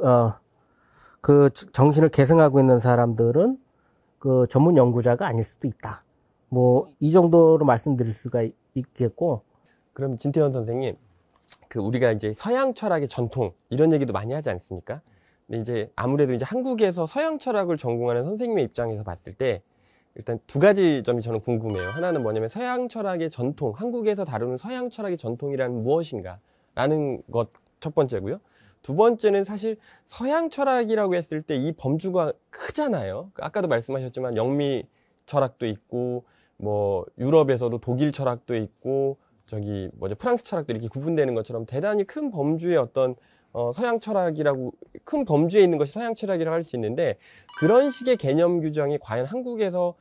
그 정신을 계승하고 있는 사람들은 그 전문 연구자가 아닐 수도 있다. 뭐 이 정도로 말씀드릴 수가 있겠고. 그럼 진태현 선생님, 그 우리가 이제 서양 철학의 전통 이런 얘기도 많이 하지 않습니까? 근데 이제 아무래도 이제 한국에서 서양 철학을 전공하는 선생님의 입장에서 봤을 때 일단 두 가지 점이 저는 궁금해요. 하나는 뭐냐면 서양 철학의 전통, 한국에서 다루는 서양 철학의 전통이란 무엇인가 라는 것 첫 번째고요. 두 번째는 사실 서양 철학이라고 했을 때 이 범주가 크잖아요. 아까도 말씀하셨지만 영미 철학도 있고 뭐 유럽에서도 독일 철학도 있고 저기 뭐죠, 프랑스 철학도 이렇게 구분되는 것처럼 대단히 큰 범주의 어떤 서양 철학이라고, 큰 범주에 있는 것이 서양 철학이라고 할 수 있는데 그런 식의 개념 규정이 과연 한국에서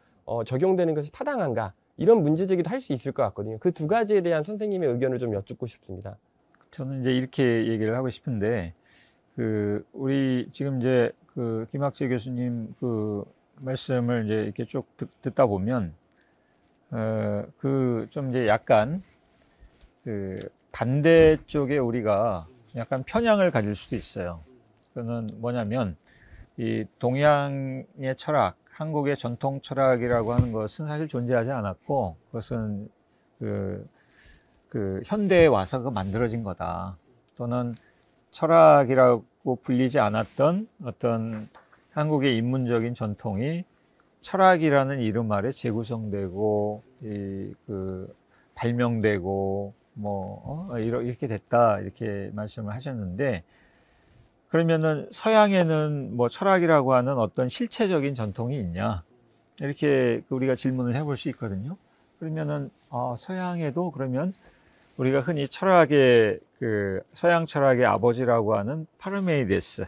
적용되는 것이 타당한가, 이런 문제 제기도 할 수 있을 것 같거든요. 그 두 가지에 대한 선생님의 의견을 좀 여쭙고 싶습니다. 저는 이제 이렇게 얘기를 하고 싶은데, 우리 지금 이제 김학재 교수님 말씀을 이제 이렇게 쭉 듣다 보면, 좀 이제 약간 반대쪽에 우리가 약간 편향을 가질 수도 있어요. 그거는 뭐냐면, 이 동양의 철학, 한국의 전통 철학이라고 하는 것은 사실 존재하지 않았고, 그것은 현대에 와서 만들어진 거다. 또는 철학이라고 불리지 않았던 어떤 한국의 인문적인 전통이 철학이라는 이름 아래 재구성되고, 발명되고, 이렇게 됐다. 이렇게 말씀을 하셨는데, 그러면은 서양에는 뭐 철학이라고 하는 어떤 실체적인 전통이 있냐? 이렇게 우리가 질문을 해볼 수 있거든요. 그러면은, 서양에도 그러면 우리가 흔히 철학의, 서양 철학의 아버지라고 하는 파르메이데스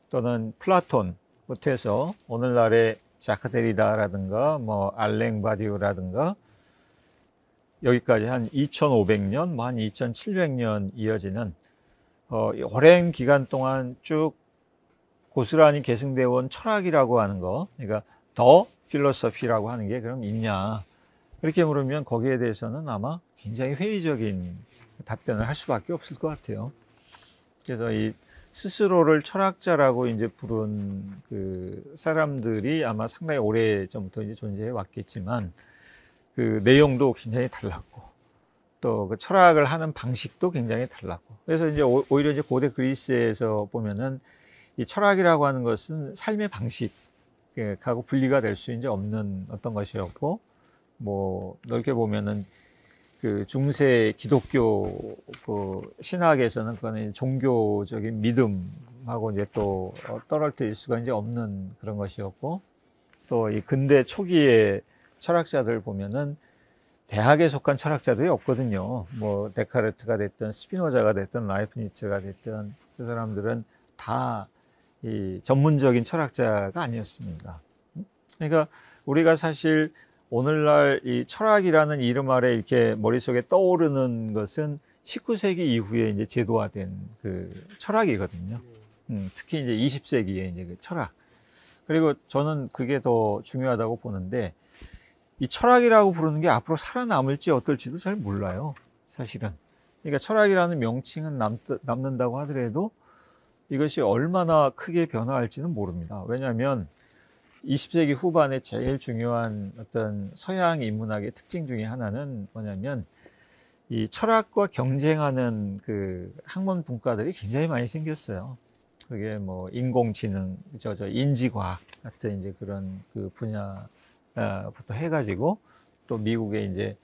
또는 플라톤부터 해서 오늘날의 자크 데리다라든가 뭐 알랭 바디우라든가 여기까지 한 2500년, 한 2700년 이어지는 오랜 기간 동안 쭉 고스란히 계승되어 온 철학이라고 하는 거, 그러니까 더 필로소피라고 하는 게 그럼 있냐? 그렇게 물으면 거기에 대해서는 아마 굉장히 회의적인 답변을 할 수밖에 없을 것 같아요. 그래서 이 스스로를 철학자라고 이제 부른 그 사람들이 아마 상당히 오래 전부터 이제 존재해 왔겠지만 그 내용도 굉장히 달랐고 또 그 철학을 하는 방식도 굉장히 달랐고 그래서 이제 오히려 이제 고대 그리스에서 보면은 이 철학이라고 하는 것은 삶의 방식하고 분리가 될 수 이제 없는 어떤 것이었고 뭐 넓게 보면은 그 중세 기독교 그 신학에서는 그거는 종교적인 믿음하고 이제 또 떨어뜨릴 수가 이제 없는 그런 것이었고 또 이 근대 초기의 철학자들 보면은 대학에 속한 철학자들이 없거든요. 뭐 데카르트가 됐든 스피노자가 됐든 라이프니츠가 됐든 그 사람들은 다 이 전문적인 철학자가 아니었습니다. 그러니까 우리가 사실 오늘날 이 철학이라는 이름 아래 이렇게 머릿속에 떠오르는 것은 19세기 이후에 이제 제도화된 그 철학이거든요. 특히 이제 20세기에 이제 그 철학. 그리고 저는 그게 더 중요하다고 보는데 이 철학이라고 부르는 게 앞으로 살아남을지 어떨지도 잘 몰라요. 사실은. 그러니까 철학이라는 명칭은 남는다고 하더라도 이것이 얼마나 크게 변화할지는 모릅니다. 왜냐하면 20세기 후반에 제일 중요한 어떤 서양 인문학의 특징 중에 하나는 뭐냐면 이 철학과 경쟁하는 그 학문 분과들이 굉장히 많이 생겼어요. 그게 뭐 인공지능, 인지과학 같은 이제 그런 그 분야부터 해가지고 또 미국의 이제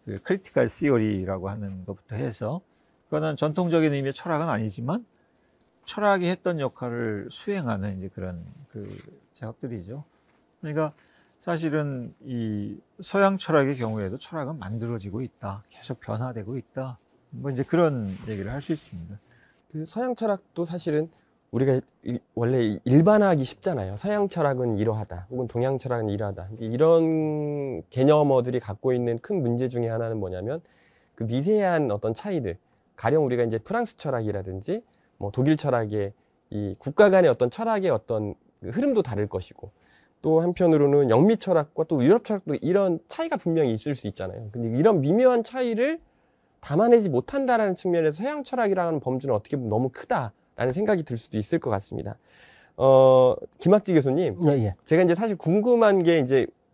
그 크리티컬 시어리라고 하는 것부터 해서 그거는 전통적인 의미의 철학은 아니지만 철학이 했던 역할을 수행하는 이제 그런 그 작업들이죠. 그러니까 사실은 이 서양 철학의 경우에도 철학은 만들어지고 있다. 계속 변화되고 있다. 뭐 이제 그런 얘기를 할 수 있습니다. 그 서양 철학도 사실은 우리가 원래 일반화하기 쉽잖아요. 서양 철학은 이러하다. 혹은 동양 철학은 이러하다. 이런 개념어들이 갖고 있는 큰 문제 중에 하나는 뭐냐면 그 미세한 어떤 차이들. 가령 우리가 이제 프랑스 철학이라든지 뭐 독일 철학의 이 국가 간의 어떤 철학의 어떤 흐름도 다를 것이고 또 한편으로는 영미 철학과 또 유럽 철학도 이런 차이가 분명히 있을 수 있잖아요. 근데 이런 미묘한 차이를 담아내지 못한다라는 측면에서 서양 철학이라는 범주는 어떻게 보면 너무 크다라는 생각이 들 수도 있을 것 같습니다. 김학지 교수님, 예. 제가 이제 사실 궁금한 게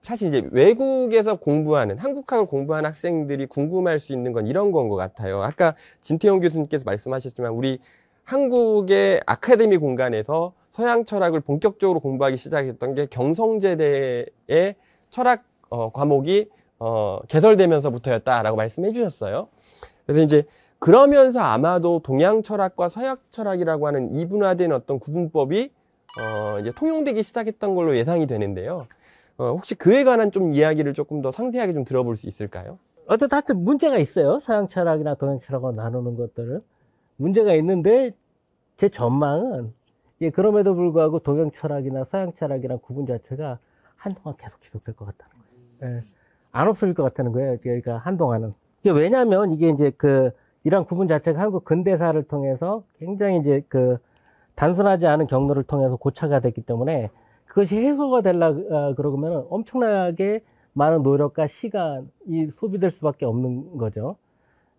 사실 이제 외국에서 공부하는 한국학을 공부하는 학생들이 궁금할 수 있는 건 이런 건 것 같아요. 아까 진태용 교수님께서 말씀하셨지만 우리 한국의 아카데미 공간에서 서양 철학을 본격적으로 공부하기 시작했던 게 경성제대의 철학 과목이 개설되면서부터였다라고 말씀해 주셨어요. 그래서 이제 그러면서 아마도 동양 철학과 서양 철학이라고 하는 이분화된 어떤 구분법이 이제 통용되기 시작했던 걸로 예상이 되는데요. 혹시 그에 관한 좀 이야기를 조금 더 상세하게 좀 들어볼 수 있을까요? 하여튼 문제가 있어요. 서양 철학이나 동양 철학을 나누는 것들은. 문제가 있는데 제 전망은 그럼에도 불구하고 동양 철학이나 서양 철학이랑 구분 자체가 한동안 계속 지속될 것 같다는 거예요. 예. 안 없어질 것 같다는 거예요. 그러니까 한동안은. 이게 왜냐면 이게 이제 이런 구분 자체가 한국 근대사를 통해서 굉장히 이제 단순하지 않은 경로를 통해서 고착화 됐기 때문에 그것이 해소가 그러면 엄청나게 많은 노력과 시간이 소비될 수밖에 없는 거죠.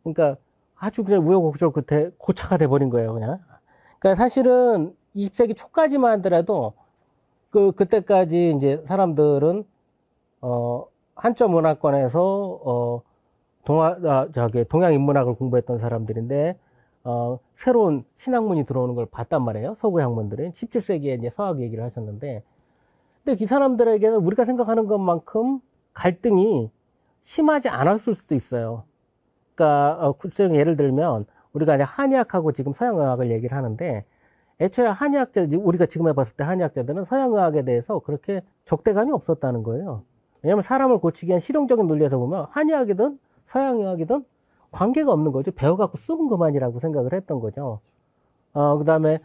그러니까 아주 그냥 우여곡절 끝에 고착화 돼버린 거예요, 그냥. 그러니까 사실은 20세기 초까지만 하더라도 그때까지 이제 사람들은 한자 문화권에서 동양 인문학을 공부했던 사람들인데 새로운 신학문이 들어오는 걸 봤단 말이에요. 서구 학문들은 17세기에 이제 서학 얘기를 하셨는데, 근데 이 사람들에게는 우리가 생각하는 것만큼 갈등이 심하지 않았을 수도 있어요. 그러니까 구체적인 예를 들면 우리가 이제 한의학하고 지금 서양의학을 얘기를 하는데, 애초에 우리가 지금 해봤을 때 한의학자들은 서양의학에 대해서 그렇게 적대감이 없었다는 거예요. 왜냐하면 사람을 고치기 위한 실용적인 논리에서 보면 한의학이든 서양의학이든 관계가 없는 거죠. 배워갖고 쓰는 것만이라고 생각을 했던 거죠. 그 다음에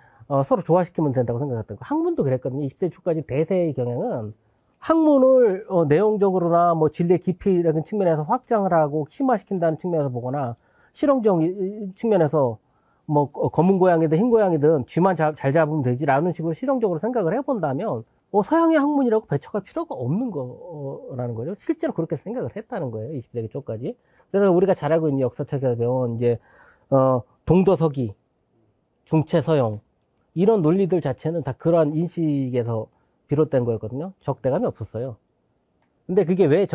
서로 조화시키면 된다고 생각했던 거. 학문도 그랬거든요. 20세 초까지 대세의 경향은 학문을 내용적으로나 뭐 진리의 깊이라는 측면에서 확장을 하고 심화시킨다는 측면에서 보거나 실용적 측면에서 뭐 검은 고양이든 흰 고양이든 쥐만 잘 잡으면 되지라는 식으로 실용적으로 생각을 해본다면 서양의 학문이라고 배척할 필요가 없는 거라는 거죠. 실제로 그렇게 생각을 했다는 거예요. 20세기 초까지. 그래서 우리가 잘 알고 있는 역사책에서 배운 이제 동도서기, 중체서용 이런 논리들 자체는 다 그러한 인식에서 비롯된 거였거든요. 적대감이 없었어요. 근데 그게 왜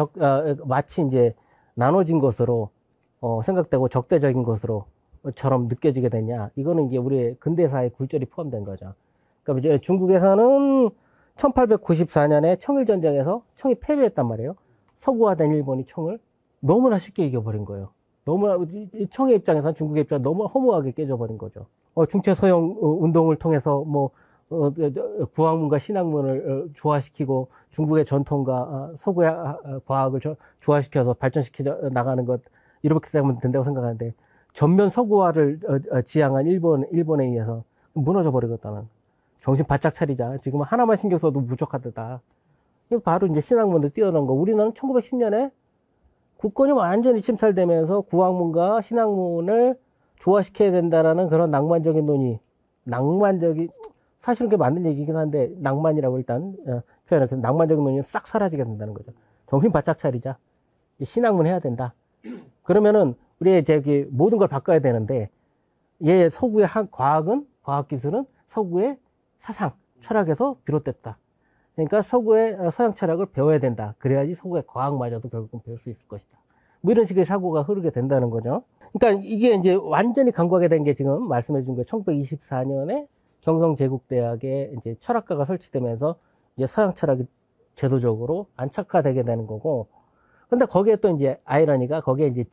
마치 이제 나눠진 것으로 생각되고 적대적인 것으로처럼 느껴지게 되냐? 이거는 이제 우리의 근대사의 굴절이 포함된 거죠. 그러니까 이제 중국에서는 1894년에 청일전쟁에서 청이 패배했단 말이에요. 서구화된 일본이 청을 너무나 쉽게 이겨버린 거예요. 너무나 청의 입장에서는 중국의 입장에서 너무 허무하게 깨져버린 거죠. 중체서용 운동을 통해서 구학문과 신학문을 조화시키고 중국의 전통과 서구의 과학을 조화시켜서 발전시켜 나가는 것 이렇게 되면 된다고 생각하는데 전면 서구화를 지향한 일본에 의해서 무너져 버리겠다는 정신 바짝 차리자. 지금 하나만 신경 써도 부족하다. 바로 이제 신학문도 뛰어난 거. 우리는 1910년에 국권이 완전히 침탈되면서 구학문과 신학문을 조화시켜야 된다라는 그런 낭만적인 논의, 사실은 그게 맞는 얘기긴 한데, 낭만이라고 일단 표현해서 낭만적인 논의는 싹 사라지게 된다는 거죠. 정신 바짝 차리자. 신학문 해야 된다. 그러면은, 우리의 모든 걸 바꿔야 되는데, 서구의 과학기술은 서구의 사상, 철학에서 비롯됐다. 그러니까 서구의 서양 철학을 배워야 된다. 그래야지 서구의 과학마저도 결국은 배울 수 있을 것이다. 뭐 이런 식의 사고가 흐르게 된다는 거죠. 그러니까 이게 이제 완전히 강구하게 된 게 지금 말씀해 준 거예요. 1924년에 경성제국대학에 이제 철학과가 설치되면서 이제 서양 철학이 제도적으로 안착화되게 되는 거고. 근데 거기에 또 이제 아이러니가 거기에 이제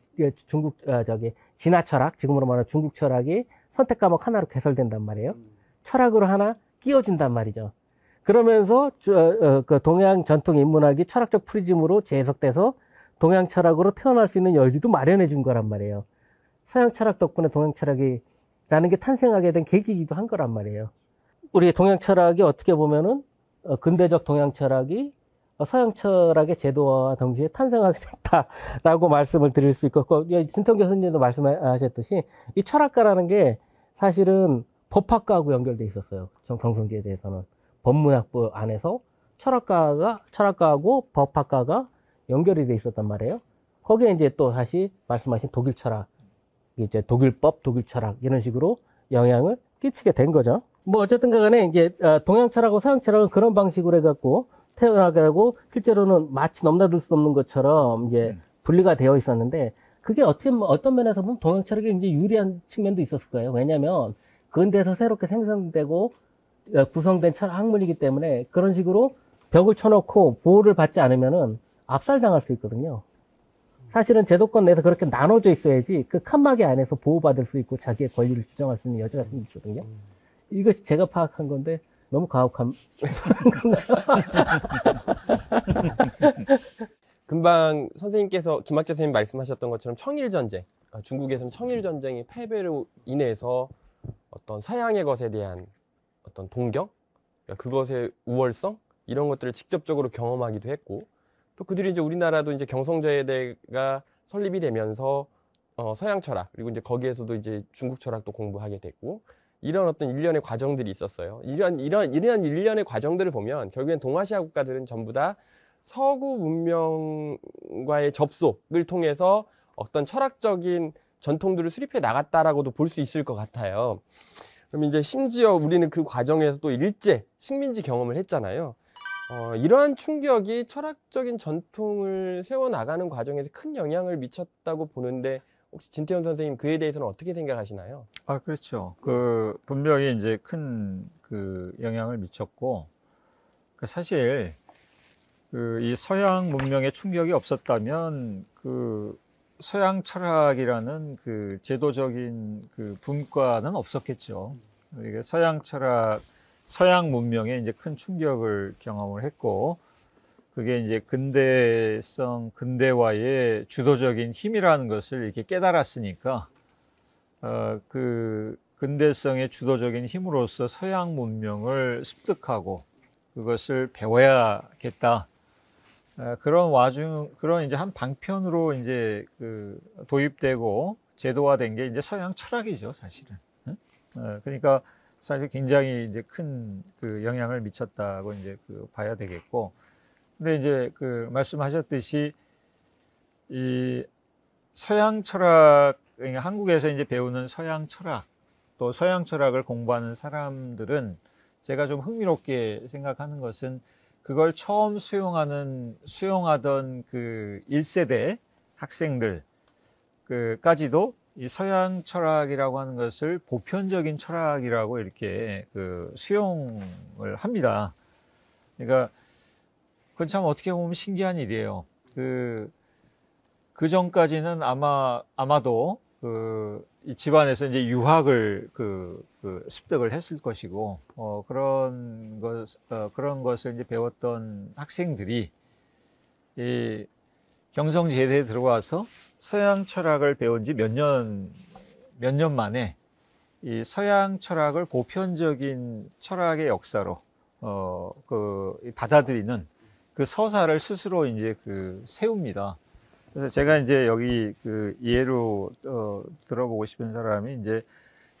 진화 철학, 지금으로 말하는 중국 철학이 선택 과목 하나로 개설된단 말이에요. 철학으로 하나 끼워준단 말이죠. 그러면서 그 동양 전통 인문학이 철학적 프리즘으로 재해석돼서 동양 철학으로 태어날 수 있는 여지도 마련해 준 거란 말이에요. 서양 철학 덕분에 동양 철학이라는 게 탄생하게 된 계기이기도 한 거란 말이에요. 우리 동양 철학이 어떻게 보면은 근대적 동양 철학이 서양 철학의 제도와 동시에 탄생하게 됐다라고 말씀을 드릴 수 있고, 진통 교수님도 말씀하셨듯이 이 철학가라는 게 사실은 법학과하고 연결돼 있었어요. 경성지에 대해서는. 법문학부 안에서 철학가하고 법학과가 연결이 돼 있었단 말이에요. 거기에 이제 또 다시 말씀하신 독일 철학, 이제 독일법, 독일 철학, 이런 식으로 영향을 끼치게 된 거죠. 뭐 어쨌든 간에 이제 동양 철학하고 서양 철학은 그런 방식으로 해갖고 태어나게 하고 실제로는 마치 넘나들 수 없는 것처럼 이제 분리가 되어 있었는데 그게 어떤 면에서 보면 동양 철학에 굉장히 유리한 측면도 있었을 거예요. 왜냐면 근대에서 새롭게 생성되고 구성된 철학 학문이기 때문에 그런 식으로 벽을 쳐놓고 보호를 받지 않으면은 압살당할 수 있거든요. 사실은 제도권 내에서 그렇게 나눠져 있어야지 그 칸막이 안에서 보호받을 수 있고 자기의 권리를 주장할 수 있는 여지가 생기거든요. 이것이 제가 파악한 건데 너무 가혹한 금방 선생님께서 김학재 선생님 말씀하셨던 것처럼 청일전쟁, 중국에서는 청일전쟁의 패배로 인해서 어떤 서양의 것에 대한 어떤 동경, 그것의 우월성 이런 것들을 직접적으로 경험하기도 했고, 또 그들이 이제 우리나라도 이제 경성저예대가 설립이 되면서 서양 철학 그리고 이제 거기에서도 이제 중국 철학도 공부하게 됐고, 이런 어떤 일련의 과정들이 있었어요. 이런 일련의 과정들을 보면 결국엔 동아시아 국가들은 전부 다 서구 문명과의 접속을 통해서 어떤 철학적인 전통들을 수립해 나갔다라고도 볼 수 있을 것 같아요. 그럼 이제 심지어 우리는 그 과정에서 또 일제 식민지 경험을 했잖아요. 이러한 충격이 철학적인 전통을 세워나가는 과정에서 큰 영향을 미쳤다고 보는데, 혹시 진태현 선생님 그에 대해서는 어떻게 생각하시나요? 그렇죠. 분명히 이제 큰 영향을 미쳤고, 사실, 이 서양 문명의 충격이 없었다면, 서양 철학이라는 제도적인 분과는 없었겠죠. 이게 서양 문명에 이제 큰 충격을 경험을 했고, 그게 이제 근대화의 주도적인 힘이라는 것을 이렇게 깨달았으니까, 근대성의 주도적인 힘으로서 서양 문명을 습득하고 그것을 배워야겠다. 그런 이제 한 방편으로 이제 도입되고 제도화된 게 이제 서양 철학이죠, 사실은. 그러니까 사실 굉장히 이제 큰 그 영향을 미쳤다고 이제 그 봐야 되겠고, 근데 이제 그 말씀하셨듯이 이 서양 철학, 그러니까 한국에서 이제 배우는 서양 철학, 또 서양 철학을 공부하는 사람들은 제가 좀 흥미롭게 생각하는 것은 그걸 처음 수용하던 그 1세대 학생들 까지도 이 서양 철학이라고 하는 것을 보편적인 철학이라고 이렇게 그 수용을 합니다. 그러니까 그건 참 어떻게 보면 신기한 일이에요. 그 전까지는 아마도 이 집안에서 이제 유학을 습득을 했을 것이고, 그런 것을 이제 배웠던 학생들이 이 경성제대에 들어와서 서양 철학을 배운 지 몇 년 만에 이 서양 철학을 보편적인 철학의 역사로, 받아들이는 그 서사를 스스로 이제 세웁니다. 그래서 제가 이제 여기 예로 들어보고 싶은 사람이 이제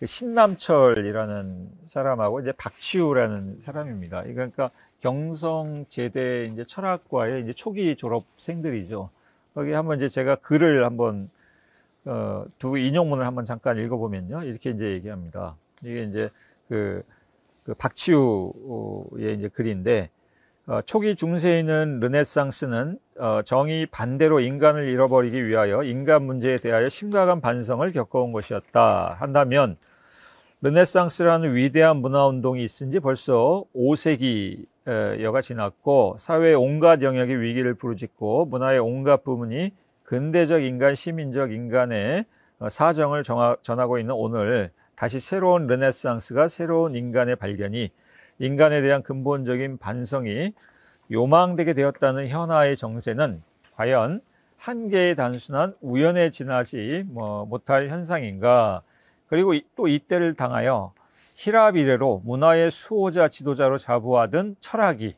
신남철이라는 사람하고 이제 박치우라는 사람입니다. 그러니까 경성제대 이제 철학과의 이제 초기 졸업생들이죠. 거기 한번 이제 제가 글을 한번 두 인용문을 한번 잠깐 읽어보면요, 이렇게 이제 얘기합니다. 이게 이제 박치우의 이제 글인데, 초기 중세에는 르네상스는 정의 반대로 인간을 잃어버리기 위하여 인간 문제에 대하여 심각한 반성을 겪어온 것이었다 한다면, 르네상스라는 위대한 문화운동이 있은 지 벌써 5세기여가 지났고 사회의 온갖 영역의 위기를 부르짖고 문화의 온갖 부분이 근대적 인간, 시민적 인간의 사정을 전하고 있는 오늘, 다시 새로운 르네상스가, 새로운 인간의 발견이, 인간에 대한 근본적인 반성이 요망되게 되었다는 현아의 정세는 과연 한 개의 단순한 우연에 지나지 못할 현상인가? 그리고 또 이때를 당하여 히랍 이래로 문화의 수호자, 지도자로 자부하던 철학이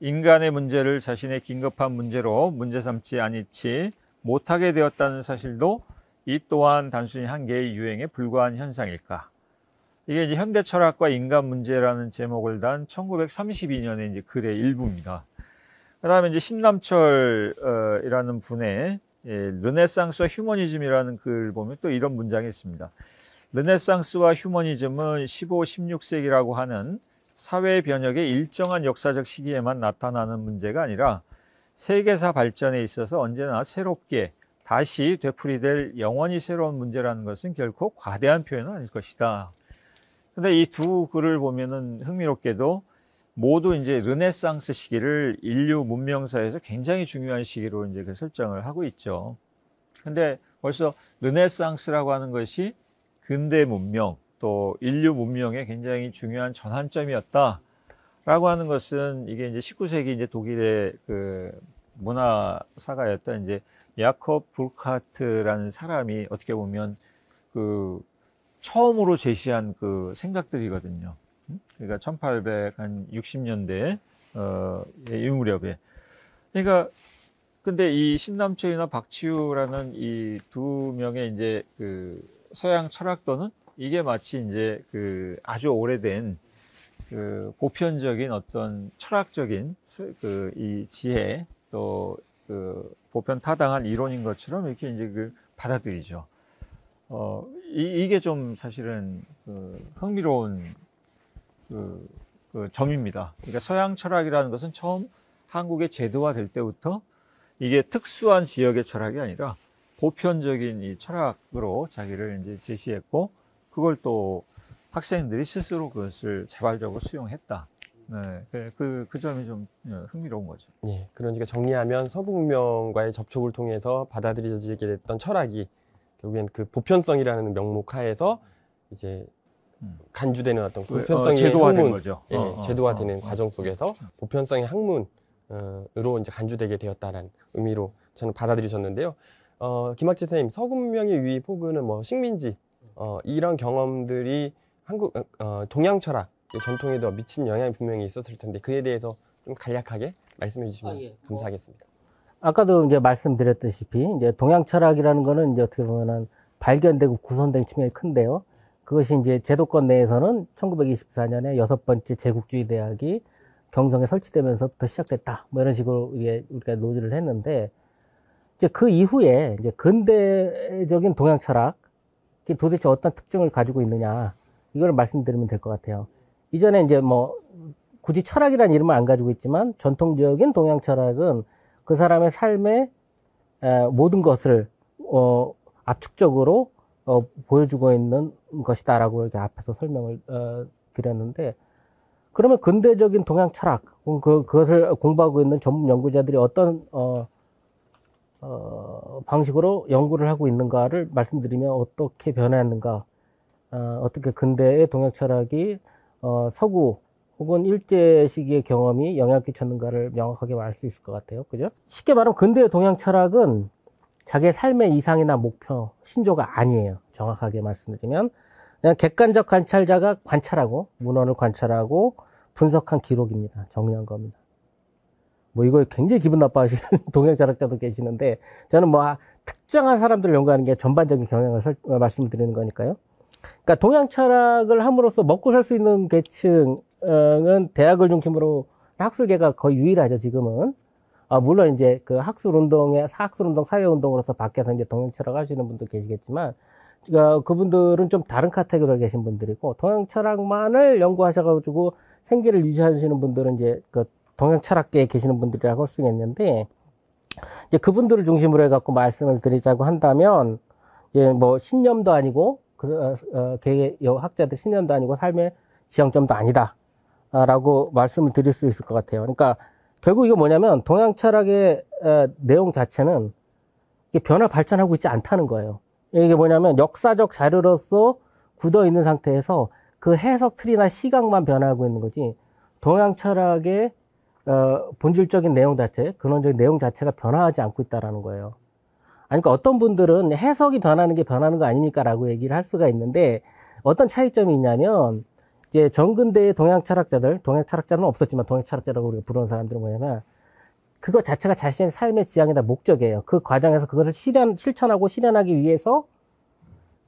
인간의 문제를 자신의 긴급한 문제로 문제 삼지 않지 못하게 되었다는 사실도 이 또한 단순히 한 개의 유행에 불과한 현상일까? 이게 이제 현대 철학과 인간 문제라는 제목을 단 1932년에 이제 글의 일부입니다. 그 다음에 이제 신남철이라는 분의 르네상스와 휴머니즘이라는 글을 보면 또 이런 문장이 있습니다. 르네상스와 휴머니즘은 15, 16세기라고 하는 사회 변혁의 일정한 역사적 시기에만 나타나는 문제가 아니라 세계사 발전에 있어서 언제나 새롭게 다시 되풀이될 영원히 새로운 문제라는 것은 결코 과대한 표현은 아닐 것이다. 근데 이 두 글을 보면은 흥미롭게도 모두 이제 르네상스 시기를 인류 문명사에서 굉장히 중요한 시기로 이제 설정을 하고 있죠. 근데 벌써 르네상스라고 하는 것이 근대 문명, 또 인류 문명의 굉장히 중요한 전환점이었다라고 하는 것은, 이게 이제 19세기 이제 독일의 문화사가였던 이제 야콥 부르크하트라는 사람이 어떻게 보면 처음으로 제시한 생각들이거든요. 그러니까 1860년대 이 무렵에. 그러니까 근데 이 신남철이나 박치우라는 이 두 명의 이제 서양 철학도는 이게 마치 이제 아주 오래된 보편적인 어떤 철학적인 이 지혜, 또 보편 타당한 이론인 것처럼 이렇게 이제 받아들이죠. 이게 좀 사실은 흥미로운 점입니다. 그러니까 서양 철학이라는 것은 처음 한국에 제도화될 때부터 이게 특수한 지역의 철학이 아니라 보편적인 이 철학으로 자기를 이제 제시했고, 그걸 또 학생들이 스스로 그것을 자발적으로 수용했다. 네, 그 점이 좀 흥미로운 거죠. 예, 그러니까 정리하면 서구문명과의 접촉을 통해서 받아들여지게 됐던 철학이 결국엔 보편성이라는 명목 하에서 이제 간주되는 어떤 보편성의 제도화된 학문, 거죠. 제도화되는 과정 속에서 보편성의 학문으로 이제 간주되게 되었다라는 의미로 저는 받아들이셨는데요. 김학재 선생님, 서구문명의 유입 혹은 식민지 이런 경험들이 한국 동양 철학 전통에도 미친 영향이 분명히 있었을 텐데 그에 대해서 좀 간략하게 말씀해 주시면 감사하겠습니다. 아까도 이제 말씀드렸다시피 이제 동양 철학이라는 거는 이제 어떻게 보면은 발견되고 구성된 측면이 큰데요. 그것이 이제 제도권 내에서는 1924년에 여섯 번째 제국주의 대학이 경성에 설치되면서부터 시작됐다. 뭐 이런 식으로 우리가 논의를 했는데, 이제 그 이후에 이제 근대적인 동양 철학이 도대체 어떤 특징을 가지고 있느냐, 이걸 말씀드리면 될 것 같아요. 이전에 이제 뭐, 굳이 철학이라는 이름을 안 가지고 있지만, 전통적인 동양 철학은 그 사람의 삶의 모든 것을, 압축적으로, 보여주고 있는 것이다라고 이렇게 앞에서 설명을, 드렸는데, 그러면 근대적인 동양 철학, 그것을 공부하고 있는 전문 연구자들이 어떤, 방식으로 연구를 하고 있는가를 말씀드리면 어떻게 변화했는가, 어떻게 근대의 동양 철학이, 서구 혹은 일제 시기의 경험이 영향을 끼쳤는가를 명확하게 알 수 있을 것 같아요. 그죠? 쉽게 말하면 근대의 동양 철학은 자기의 삶의 이상이나 목표, 신조가 아니에요. 정확하게 말씀드리면. 그냥 객관적 관찰자가 관찰하고, 문헌을 관찰하고, 분석한 기록입니다. 정리한 겁니다. 뭐 이거 굉장히 기분 나빠하시는 동양 철학자도 계시는데, 저는 뭐 특정한 사람들을 연구하는 게 전반적인 경향을 말씀을 드리는 거니까요. 그러니까 동양 철학을 함으로써 먹고 살 수 있는 계층은 대학을 중심으로 학술계가 거의 유일하죠, 지금은. 물론 이제 그 학술운동, 사회운동으로서 밖에서 이제 동양 철학 하시는 분도 계시겠지만, 그분들은 좀 다른 카테고리에 계신 분들이고, 동양 철학만을 연구하셔가지고 생계를 유지하시는 분들은 이제 그 동양 철학계에 계시는 분들이라고 할 수 있겠는데, 이제 그분들을 중심으로 해갖고 말씀을 드리자고 한다면, 이제 뭐 신념도 아니고, 학자들 신념도 아니고 삶의 지향점도 아니다. 라고 말씀을 드릴 수 있을 것 같아요. 그러니까 결국 이거 뭐냐면 동양 철학의 내용 자체는 이게 변화 발전하고 있지 않다는 거예요. 이게 뭐냐면 역사적 자료로서 굳어 있는 상태에서 그 해석 틀이나 시각만 변화하고 있는 거지 동양 철학의 본질적인 내용 자체, 근원적인 내용 자체가 변화하지 않고 있다라는 거예요. 아니, 그러니까 어떤 분들은 해석이 변하는 게 변하는 거 아닙니까? 라고 얘기를 할 수가 있는데 어떤 차이점이 있냐면 이제 정근대의 동양 철학자는 없었지만 동양 철학자라고 우리가 부르는 사람들은 뭐냐면 그거 자체가 자신의 삶의 지향이다, 목적이에요. 그 과정에서 그것을 실천하고 실현하기 위해서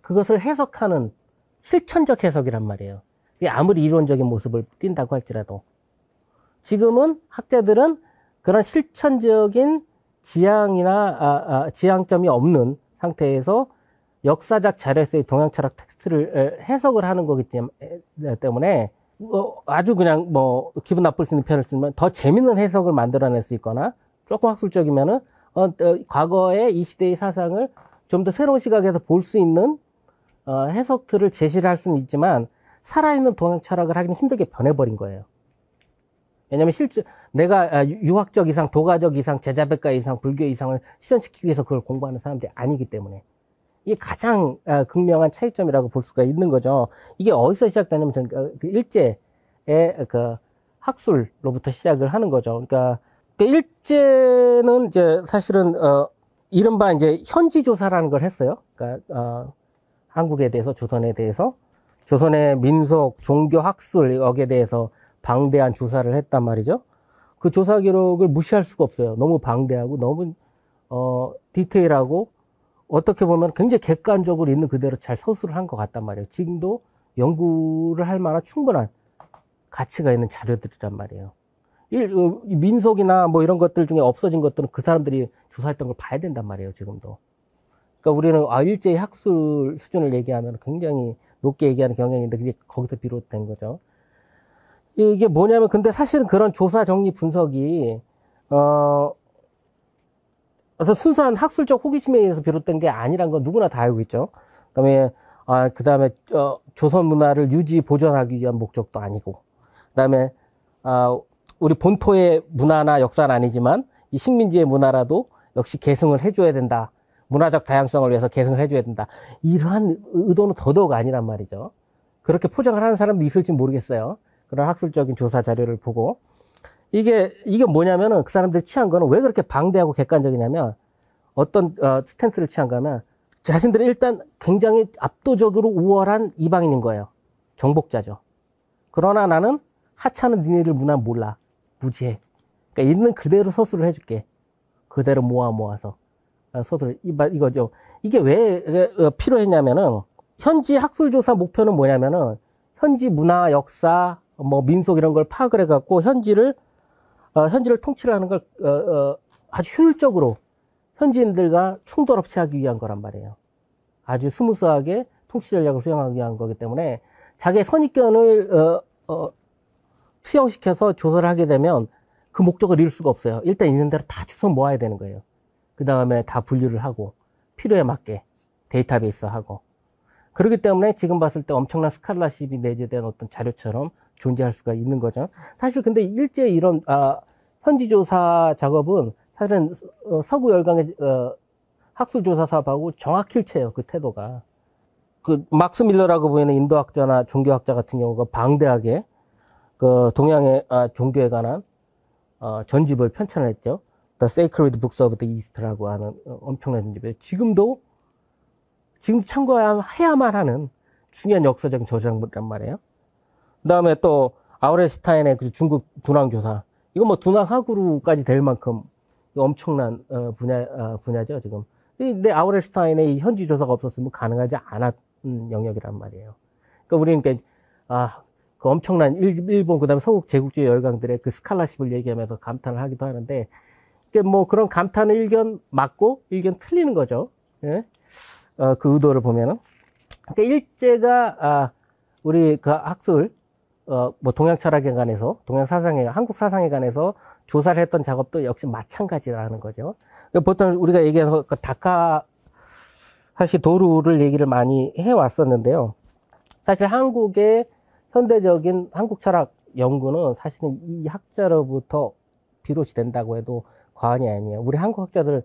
그것을 해석하는 실천적 해석이란 말이에요. 이게 아무리 이론적인 모습을 띈다고 할지라도. 지금은 학자들은 그런 실천적인 지향점이 없는 상태에서 역사적 자료에서의 동양 철학 텍스트를 해석을 하는 거기 때문에 아주 그냥 뭐 기분 나쁠 수 있는 표현을 쓰면 더 재밌는 해석을 만들어낼 수 있거나 조금 학술적이면은 과거의 이 시대의 사상을 좀 더 새로운 시각에서 볼 수 있는 해석들을 제시를 할 수는 있지만 살아있는 동양 철학을 하기는 힘들게 변해버린 거예요. 왜냐면 실제 내가 유학적 이상, 도가적 이상, 제자백가 이상, 불교 이상을 실현시키기 위해서 그걸 공부하는 사람들이 아니기 때문에 이게 가장 극명한 차이점이라고 볼 수가 있는 거죠. 이게 어디서 시작되냐면 그 일제의 그 학술로부터 시작을 하는 거죠. 그러니까 일제는 이제 사실은 이른바 이제 현지 조사라는 걸 했어요. 그러니까 한국에 대해서, 조선에 대해서, 조선의 민속, 종교, 학술 여기에 대해서 방대한 조사를 했단 말이죠. 그 조사 기록을 무시할 수가 없어요. 너무 방대하고 너무 디테일하고 어떻게 보면 굉장히 객관적으로 있는 그대로 잘 서술을 한 것 같단 말이에요. 지금도 연구를 할 만한 충분한 가치가 있는 자료들이란 말이에요. 이 민속이나 뭐 이런 것들 중에 없어진 것들은 그 사람들이 조사했던 걸 봐야 된단 말이에요. 지금도. 그러니까 우리는 일제의 학술 수준을 얘기하면 굉장히 높게 얘기하는 경향인데 그게 거기서 비롯된 거죠. 이게 뭐냐면 근데 사실은 그런 조사 정리 분석이 그래서 순수한 학술적 호기심에 의해서 비롯된 게 아니란 건 누구나 다 알고 있죠. 그다음에 조선 문화를 유지 보존하기 위한 목적도 아니고, 그다음에 우리 본토의 문화나 역사는 아니지만 이 식민지의 문화라도 역시 계승을 해줘야 된다. 문화적 다양성을 위해서 계승을 해줘야 된다. 이러한 의도는 더더욱 아니란 말이죠. 그렇게 포장을 하는 사람도 있을지 모르겠어요. 그런 학술적인 조사 자료를 보고. 이게 뭐냐면은 그 사람들이 취한 거는 왜 그렇게 방대하고 객관적이냐면 어떤 스탠스를 취한 거면 자신들은 일단 굉장히 압도적으로 우월한 이방인인 거예요. 정복자죠. 그러나 나는 하찮은 니네들 문화 몰라. 무지해. 그러니까 있는 그대로 서술을 해줄게. 그대로 모아서 서술을 이거죠. 이게 왜 필요했냐면은 현지 학술조사 목표는 뭐냐면은 현지 문화, 역사, 뭐 민속 이런 걸 파악을 해갖고 현지를 통치를 하는 걸 아주 효율적으로 현지인들과 충돌 없이 하기 위한 거란 말이에요. 아주 스무스하게 통치 전략을 수행하기 위한 거기 때문에 자기의 선입견을 투영시켜서 조사를 하게 되면 그 목적을 이룰 수가 없어요. 일단 있는 대로 다 주워 모아야 되는 거예요. 그 다음에 다 분류를 하고 필요에 맞게 데이터베이스하고 그렇기 때문에 지금 봤을 때 엄청난 스칼라십이 내재된 어떤 자료처럼 존재할 수가 있는 거죠. 사실 근데 일제 이런 현지조사 작업은 사실은 서구 열강의 학술조사 사업하고 정확히 일치해요. 그 태도가. 그 막스 밀러라고 보이는 인도학자나 종교학자 같은 경우가 방대하게 그 동양의 종교에 관한 전집을 편찬을 했죠. The Sacred Books of the East라고 하는 엄청난 전집이에요. 지금도 참고해야만 하는 중요한 역사적인 저작물이란 말이에요. 그 다음에 또 아우레슈타인의 그 중국 둔왕조사. 이거 뭐 둔왕하구루까지 될 만큼 엄청난 분야죠 지금. 근데 아우레슈타인의 이 현지 조사가 없었으면 가능하지 않았던 영역이란 말이에요. 그러니까 우리는 그 엄청난 일본 그다음에 서구 제국주의 열강들의 그 스칼라십을 얘기하면서 감탄을 하기도 하는데, 뭐 그런 감탄의 일견 맞고 일견 틀리는 거죠. 예? 그 의도를 보면은. 그러니까 일제가 우리 그 학술 뭐 동양 철학에 관해서, 동양 사상에, 한국 사상에 관해서 조사를 했던 작업도 역시 마찬가지라는 거죠. 보통 우리가 얘기하는 그 다카하시 도루를 얘기를 많이 해왔었는데요. 사실 한국의 현대적인 한국 철학 연구는 사실은 이 학자로부터 비롯이 된다고 해도 과언이 아니에요. 우리 한국 학자들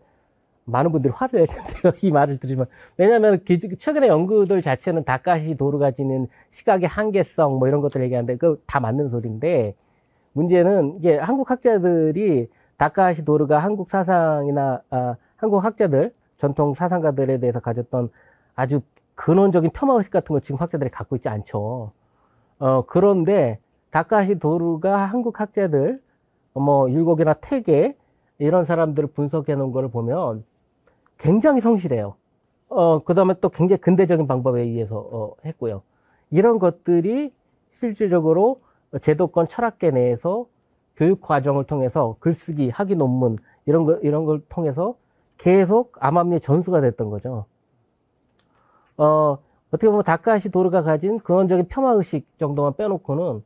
많은 분들이 화를 낼 텐데요. 이 말을 들으면. 왜냐하면 최근의 연구들 자체는 다카시 도루가 지닌 시각의 한계성 뭐 이런 것들 얘기하는데 그거 다 맞는 소리인데, 문제는 이게 한국 학자들이 다카시 도루가 한국 사상이나 한국 학자들, 전통 사상가들에 대해서 가졌던 아주 근원적인 폄하의식 같은 걸 지금 학자들이 갖고 있지 않죠. 그런데 다카시 도루가 한국 학자들, 뭐 율곡이나 태계 이런 사람들을 분석해 놓은 거를 보면 굉장히 성실해요. 그 다음에 또 굉장히 근대적인 방법에 의해서 했고요. 이런 것들이 실질적으로 제도권 철학계 내에서 교육 과정을 통해서 글쓰기, 학위 논문 이런 걸 통해서 계속 암암리의 전수가 됐던 거죠. 어떻게 보면 다카시 도루가 가진 근원적인 폄하의식 정도만 빼놓고는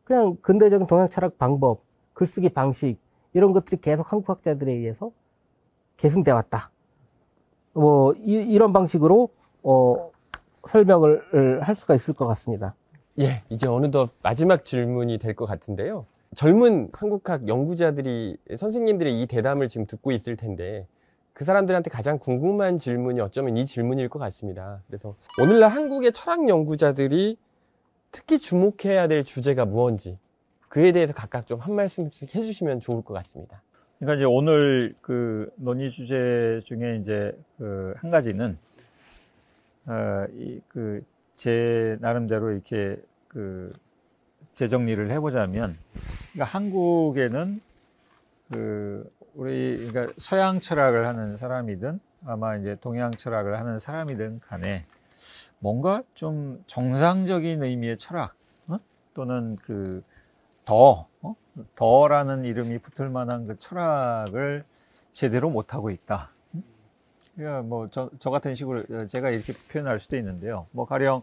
그냥 근대적인 동양 철학 방법, 글쓰기 방식 이런 것들이 계속 한국 학자들에 의해서 계승돼 왔다. 뭐 이런 방식으로 설명을 할 수가 있을 것 같습니다. 예, 이제 어느덧 마지막 질문이 될 것 같은데요. 젊은 한국학 연구자들이, 선생님들의 이 대담을 지금 듣고 있을 텐데 그 사람들한테 가장 궁금한 질문이 어쩌면 이 질문일 것 같습니다. 그래서 오늘날 한국의 철학 연구자들이 특히 주목해야 될 주제가 무엇인지 그에 대해서 각각 좀 한 말씀씩 해주시면 좋을 것 같습니다. 그러니까 이제 오늘 그 논의 주제 중에 이제 그 한 가지는 제 나름대로 이렇게 그 재정리를 해보자면, 그러니까 한국에는 그러니까 서양 철학을 하는 사람이든 아마 이제 동양 철학을 하는 사람이든 간에 뭔가 좀 정상적인 의미의 철학, 또는 더라는 이름이 붙을 만한 그 철학을 제대로 못하고 있다. 그러니까 뭐 저 같은 식으로 제가 이렇게 표현할 수도 있는데요. 뭐 가령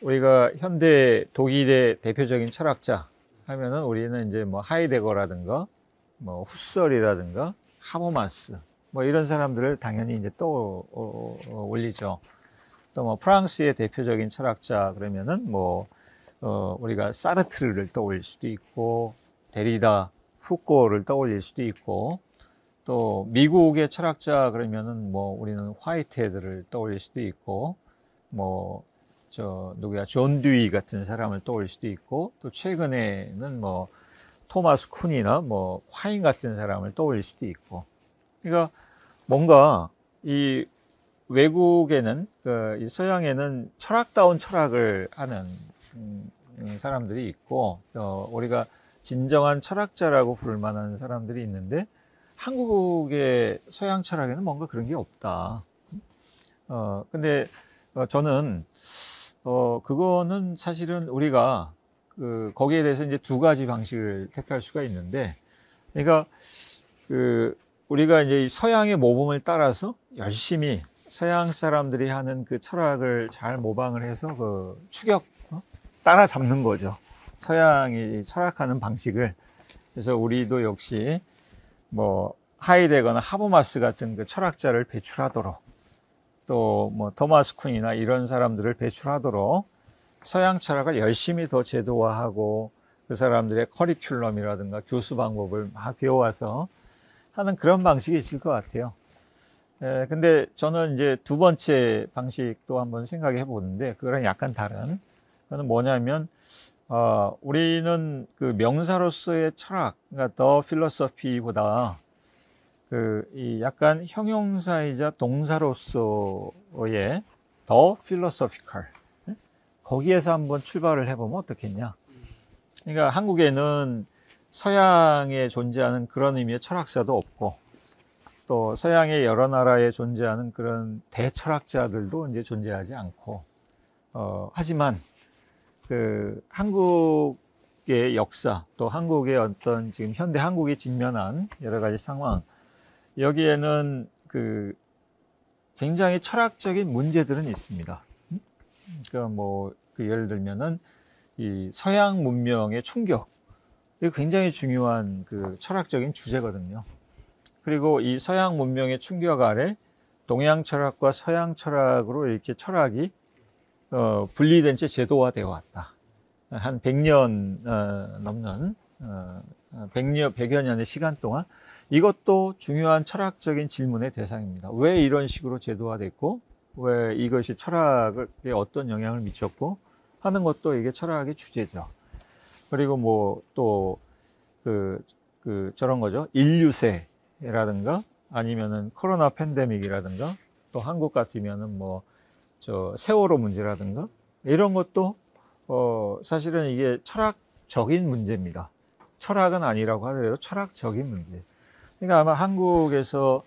우리가 현대 독일의 대표적인 철학자 하면은 우리는 이제 뭐 하이데거라든가 뭐 후설이라든가 하버마스 뭐 이런 사람들을 당연히 이제 올리죠. 또 뭐 프랑스의 대표적인 철학자 그러면은 뭐 우리가 사르트르를 떠올릴 수도 있고, 데리다, 푸꼬를 떠올릴 수도 있고, 또 미국의 철학자 그러면은 뭐 우리는 화이트헤드를 떠올릴 수도 있고, 뭐 존 듀이 같은 사람을 떠올릴 수도 있고, 또 최근에는 뭐 토마스 쿤이나 뭐 화인 같은 사람을 떠올릴 수도 있고. 그러니까 뭔가 이 외국에는 이 서양에는 철학다운 철학을 하는 사람들이 있고, 우리가 진정한 철학자라고 부를 만한 사람들이 있는데 한국의 서양 철학에는 뭔가 그런 게 없다. 근데 저는 그거는 사실은 우리가 거기에 대해서 이제 두 가지 방식을 택할 수가 있는데, 그러니까 우리가 이제 이 서양의 모범을 따라서 열심히 서양 사람들이 하는 그 철학을 잘 모방을 해서 따라잡는 거죠. 서양이 철학하는 방식을. 그래서 우리도 역시 뭐 하이데거나 하버마스 같은 그 철학자를 배출하도록, 또 뭐 토마스 쿤이나 이런 사람들을 배출하도록 서양 철학을 열심히 더 제도화하고 그 사람들의 커리큘럼이라든가 교수 방법을 막 배워와서 하는 그런 방식이 있을 것 같아요. 근데 저는 이제 두 번째 방식도 한번 생각해 보는데, 그거랑 약간 다른, 그거는 뭐냐면, 우리는 그 명사로서의 철학, 그러니까 더 필로소피보다 이 약간 형용사이자 동사로서의 더 필로소피컬, 거기에서 한번 출발을 해보면 어떻겠냐. 그러니까 한국에는 서양에 존재하는 그런 의미의 철학사도 없고, 또 서양의 여러 나라에 존재하는 그런 대철학자들도 이제 존재하지 않고, 하지만 한국의 역사, 또 한국의 어떤 지금 현대 한국이 직면한 여러 가지 상황, 여기에는 굉장히 철학적인 문제들은 있습니다. 그러니까 뭐 예를 들면은 이 서양 문명의 충격, 이거 굉장히 중요한 철학적인 주제거든요. 그리고 이 서양 문명의 충격 아래 동양 철학과 서양 철학으로 이렇게 철학이 분리된 채 제도화되어 왔다. 한 100년 넘는 100여 년의 시간 동안 이것도 중요한 철학적인 질문의 대상입니다. 왜 이런 식으로 제도화됐고, 왜 이것이 철학에 어떤 영향을 미쳤고 하는 것도 이게 철학의 주제죠. 그리고 뭐 또 저런 거죠. 인류세라든가 아니면은 코로나 팬데믹이라든가, 또 한국 같으면은 뭐 세월호 문제라든가, 이런 것도 사실은 이게 철학적인 문제입니다. 철학은 아니라고 하더라도 철학적인 문제. 그러니까 아마 한국에서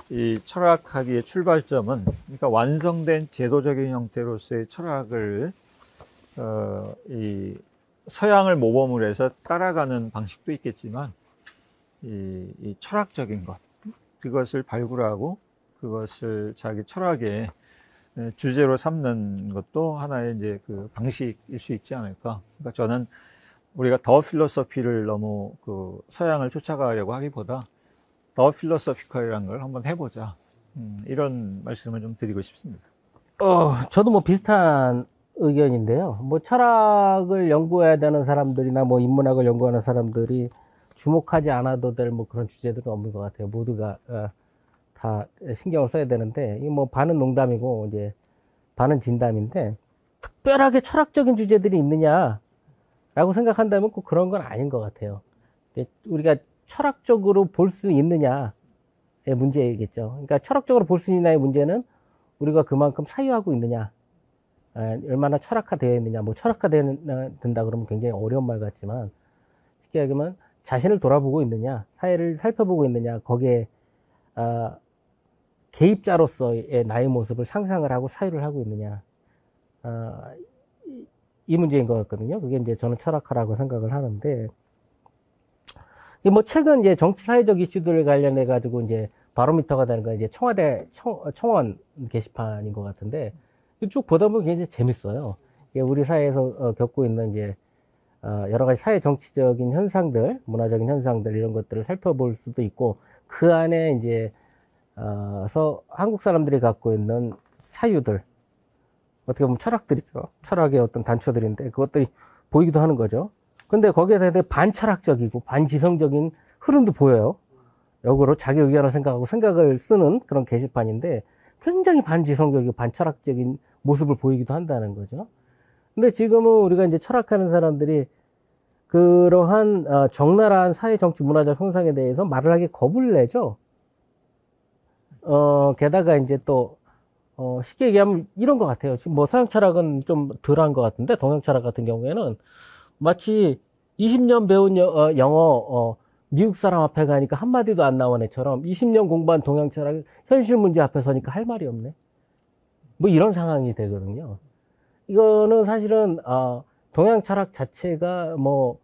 이 철학하기의 출발점은, 그러니까 완성된 제도적인 형태로서의 철학을 이 서양을 모범으로 해서 따라가는 방식도 있겠지만, 이 철학적인 것, 그것을 발굴하고 그것을 자기 철학의 주제로 삼는 것도 하나의 이제 방식일 수 있지 않을까. 그러니까 저는 우리가 더 필로소피를 너무 서양을 쫓아가려고 하기보다 더 필로소피컬이라는 걸 한번 해보자, 이런 말씀을 좀 드리고 싶습니다. 저도 뭐 비슷한 의견인데요. 뭐 철학을 연구해야 되는 사람들이나 뭐 인문학을 연구하는 사람들이 주목하지 않아도 될 뭐 그런 주제들은 없는 것 같아요. 모두가 다 신경을 써야 되는데, 이 뭐 반은 농담이고 이제 반은 진담인데, 특별하게 철학적인 주제들이 있느냐라고 생각한다면 꼭 그런 건 아닌 것 같아요. 우리가 철학적으로 볼 수 있느냐의 문제이겠죠. 그러니까 철학적으로 볼 수 있느냐의 문제는 우리가 그만큼 사유하고 있느냐, 얼마나 철학화되어 있느냐. 뭐 철학화된다 그러면 굉장히 어려운 말 같지만, 쉽게 얘기하면 자신을 돌아보고 있느냐, 사회를 살펴보고 있느냐, 거기에 개입자로서의 나의 모습을 상상을 하고 사유를 하고 있느냐, 이 문제인 것 같거든요. 그게 이제 저는 철학화라고 생각을 하는데, 뭐 최근 이제 정치 사회적 이슈들 관련해 가지고 이제 바로미터가 되는 건 이제 청와대 청원 게시판인 것 같은데, 쭉 보다 보면 굉장히 재밌어요. 우리 사회에서 겪고 있는 이제 여러 가지 사회 정치적인 현상들, 문화적인 현상들, 이런 것들을 살펴볼 수도 있고, 그 안에 이제 한국 사람들이 갖고 있는 사유들, 어떻게 보면 철학들이죠. 철학의 어떤 단초들인데 그것들이 보이기도 하는 거죠. 근데 거기에서 되게 반철학적이고 반지성적인 흐름도 보여요. 역으로 자기 의견을 생각하고 생각을 쓰는 그런 게시판인데, 굉장히 반지성적이고 반철학적인 모습을 보이기도 한다는 거죠. 근데 지금은 우리가 이제 철학하는 사람들이 그러한 적나라한 사회 정치 문화적 형상에 대해서 말을 하기 겁을 내죠. 게다가 이제 또 쉽게 얘기하면 이런 것 같아요. 지금 뭐 서양 철학은 좀 덜한 것 같은데, 동양 철학 같은 경우에는 마치 20년 배운 영어 미국 사람 앞에 가니까 한마디도 안 나온 애처럼 20년 공부한 동양 철학 현실 문제 앞에 서니까 할 말이 없네. 뭐 이런 상황이 되거든요. 이거는 사실은 동양 철학 자체가 뭐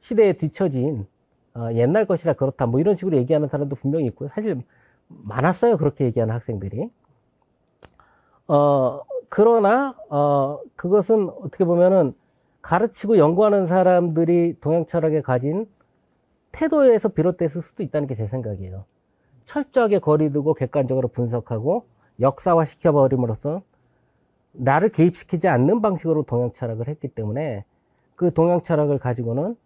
시대에 뒤처진 옛날 것이라 그렇다 뭐 이런 식으로 얘기하는 사람도 분명히 있고 사실 많았어요. 그렇게 얘기하는 학생들이. 그러나 그것은 어떻게 보면은 가르치고 연구하는 사람들이 동양 철학에 가진 태도에서 비롯됐을 수도 있다는 게 제 생각이에요. 철저하게 거리두고 객관적으로 분석하고 역사화 시켜버림으로써 나를 개입시키지 않는 방식으로 동양 철학을 했기 때문에 그 동양 철학을 가지고는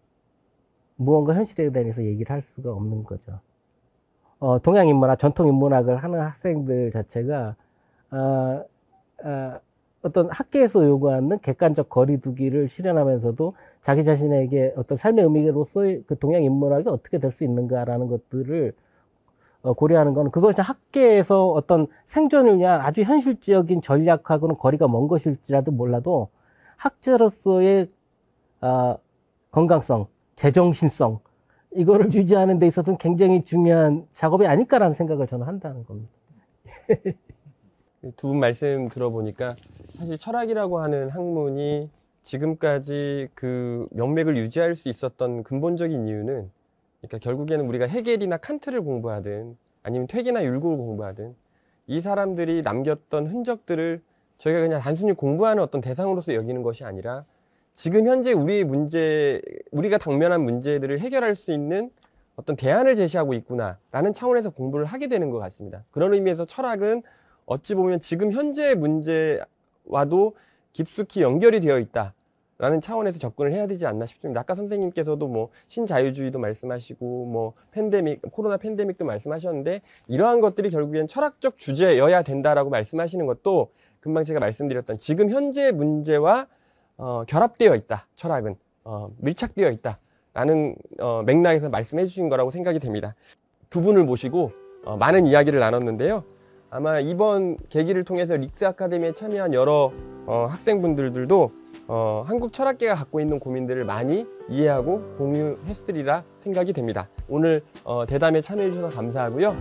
무언가 현실에 대해서 얘기를 할 수가 없는 거죠. 동양 인문학, 전통 인문학을 하는 학생들 자체가 어떤 학계에서 요구하는 객관적 거리두기를 실현하면서도 자기 자신에게 어떤 삶의 의미로서의 그 동양 인문학이 어떻게 될 수 있는가라는 것들을 고려하는 건 그것이 학계에서 어떤 생존을 위한 아주 현실적인 전략하고는 거리가 먼 것일지라도 몰라도 학자로서의 건강성, 제정신성 이거를 유지하는 데 있어서는 굉장히 중요한 작업이 아닐까라는 생각을 저는 한다는 겁니다. 두 분 말씀 들어보니까 사실 철학이라고 하는 학문이 지금까지 그 명맥을 유지할 수 있었던 근본적인 이유는 그러니까 결국에는 우리가 헤겔이나 칸트를 공부하든 아니면 퇴계나 율곡을 공부하든 이 사람들이 남겼던 흔적들을 저희가 그냥 단순히 공부하는 어떤 대상으로서 여기는 것이 아니라 지금 현재 우리가 당면한 문제들을 해결할 수 있는 어떤 대안을 제시하고 있구나라는 차원에서 공부를 하게 되는 것 같습니다. 그런 의미에서 철학은 어찌 보면 지금 현재의 문제와도 깊숙이 연결이 되어 있다라는 차원에서 접근을 해야 되지 않나 싶습니다. 아까 선생님께서도 뭐 신자유주의도 말씀하시고 뭐 코로나 팬데믹도 말씀하셨는데 이러한 것들이 결국엔 철학적 주제여야 된다라고 말씀하시는 것도 금방 제가 말씀드렸던 지금 현재의 문제와 결합되어 있다. 철학은 밀착되어 있다라는 맥락에서 말씀해 주신 거라고 생각이 됩니다. 두 분을 모시고 많은 이야기를 나눴는데요. 아마 이번 계기를 통해서 릭스 아카데미에 참여한 여러 학생분들도 한국 철학계가 갖고 있는 고민들을 많이 이해하고 공유했으리라 생각이 됩니다. 오늘 대담에 참여해 주셔서 감사하고요.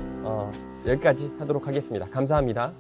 여기까지 하도록 하겠습니다. 감사합니다.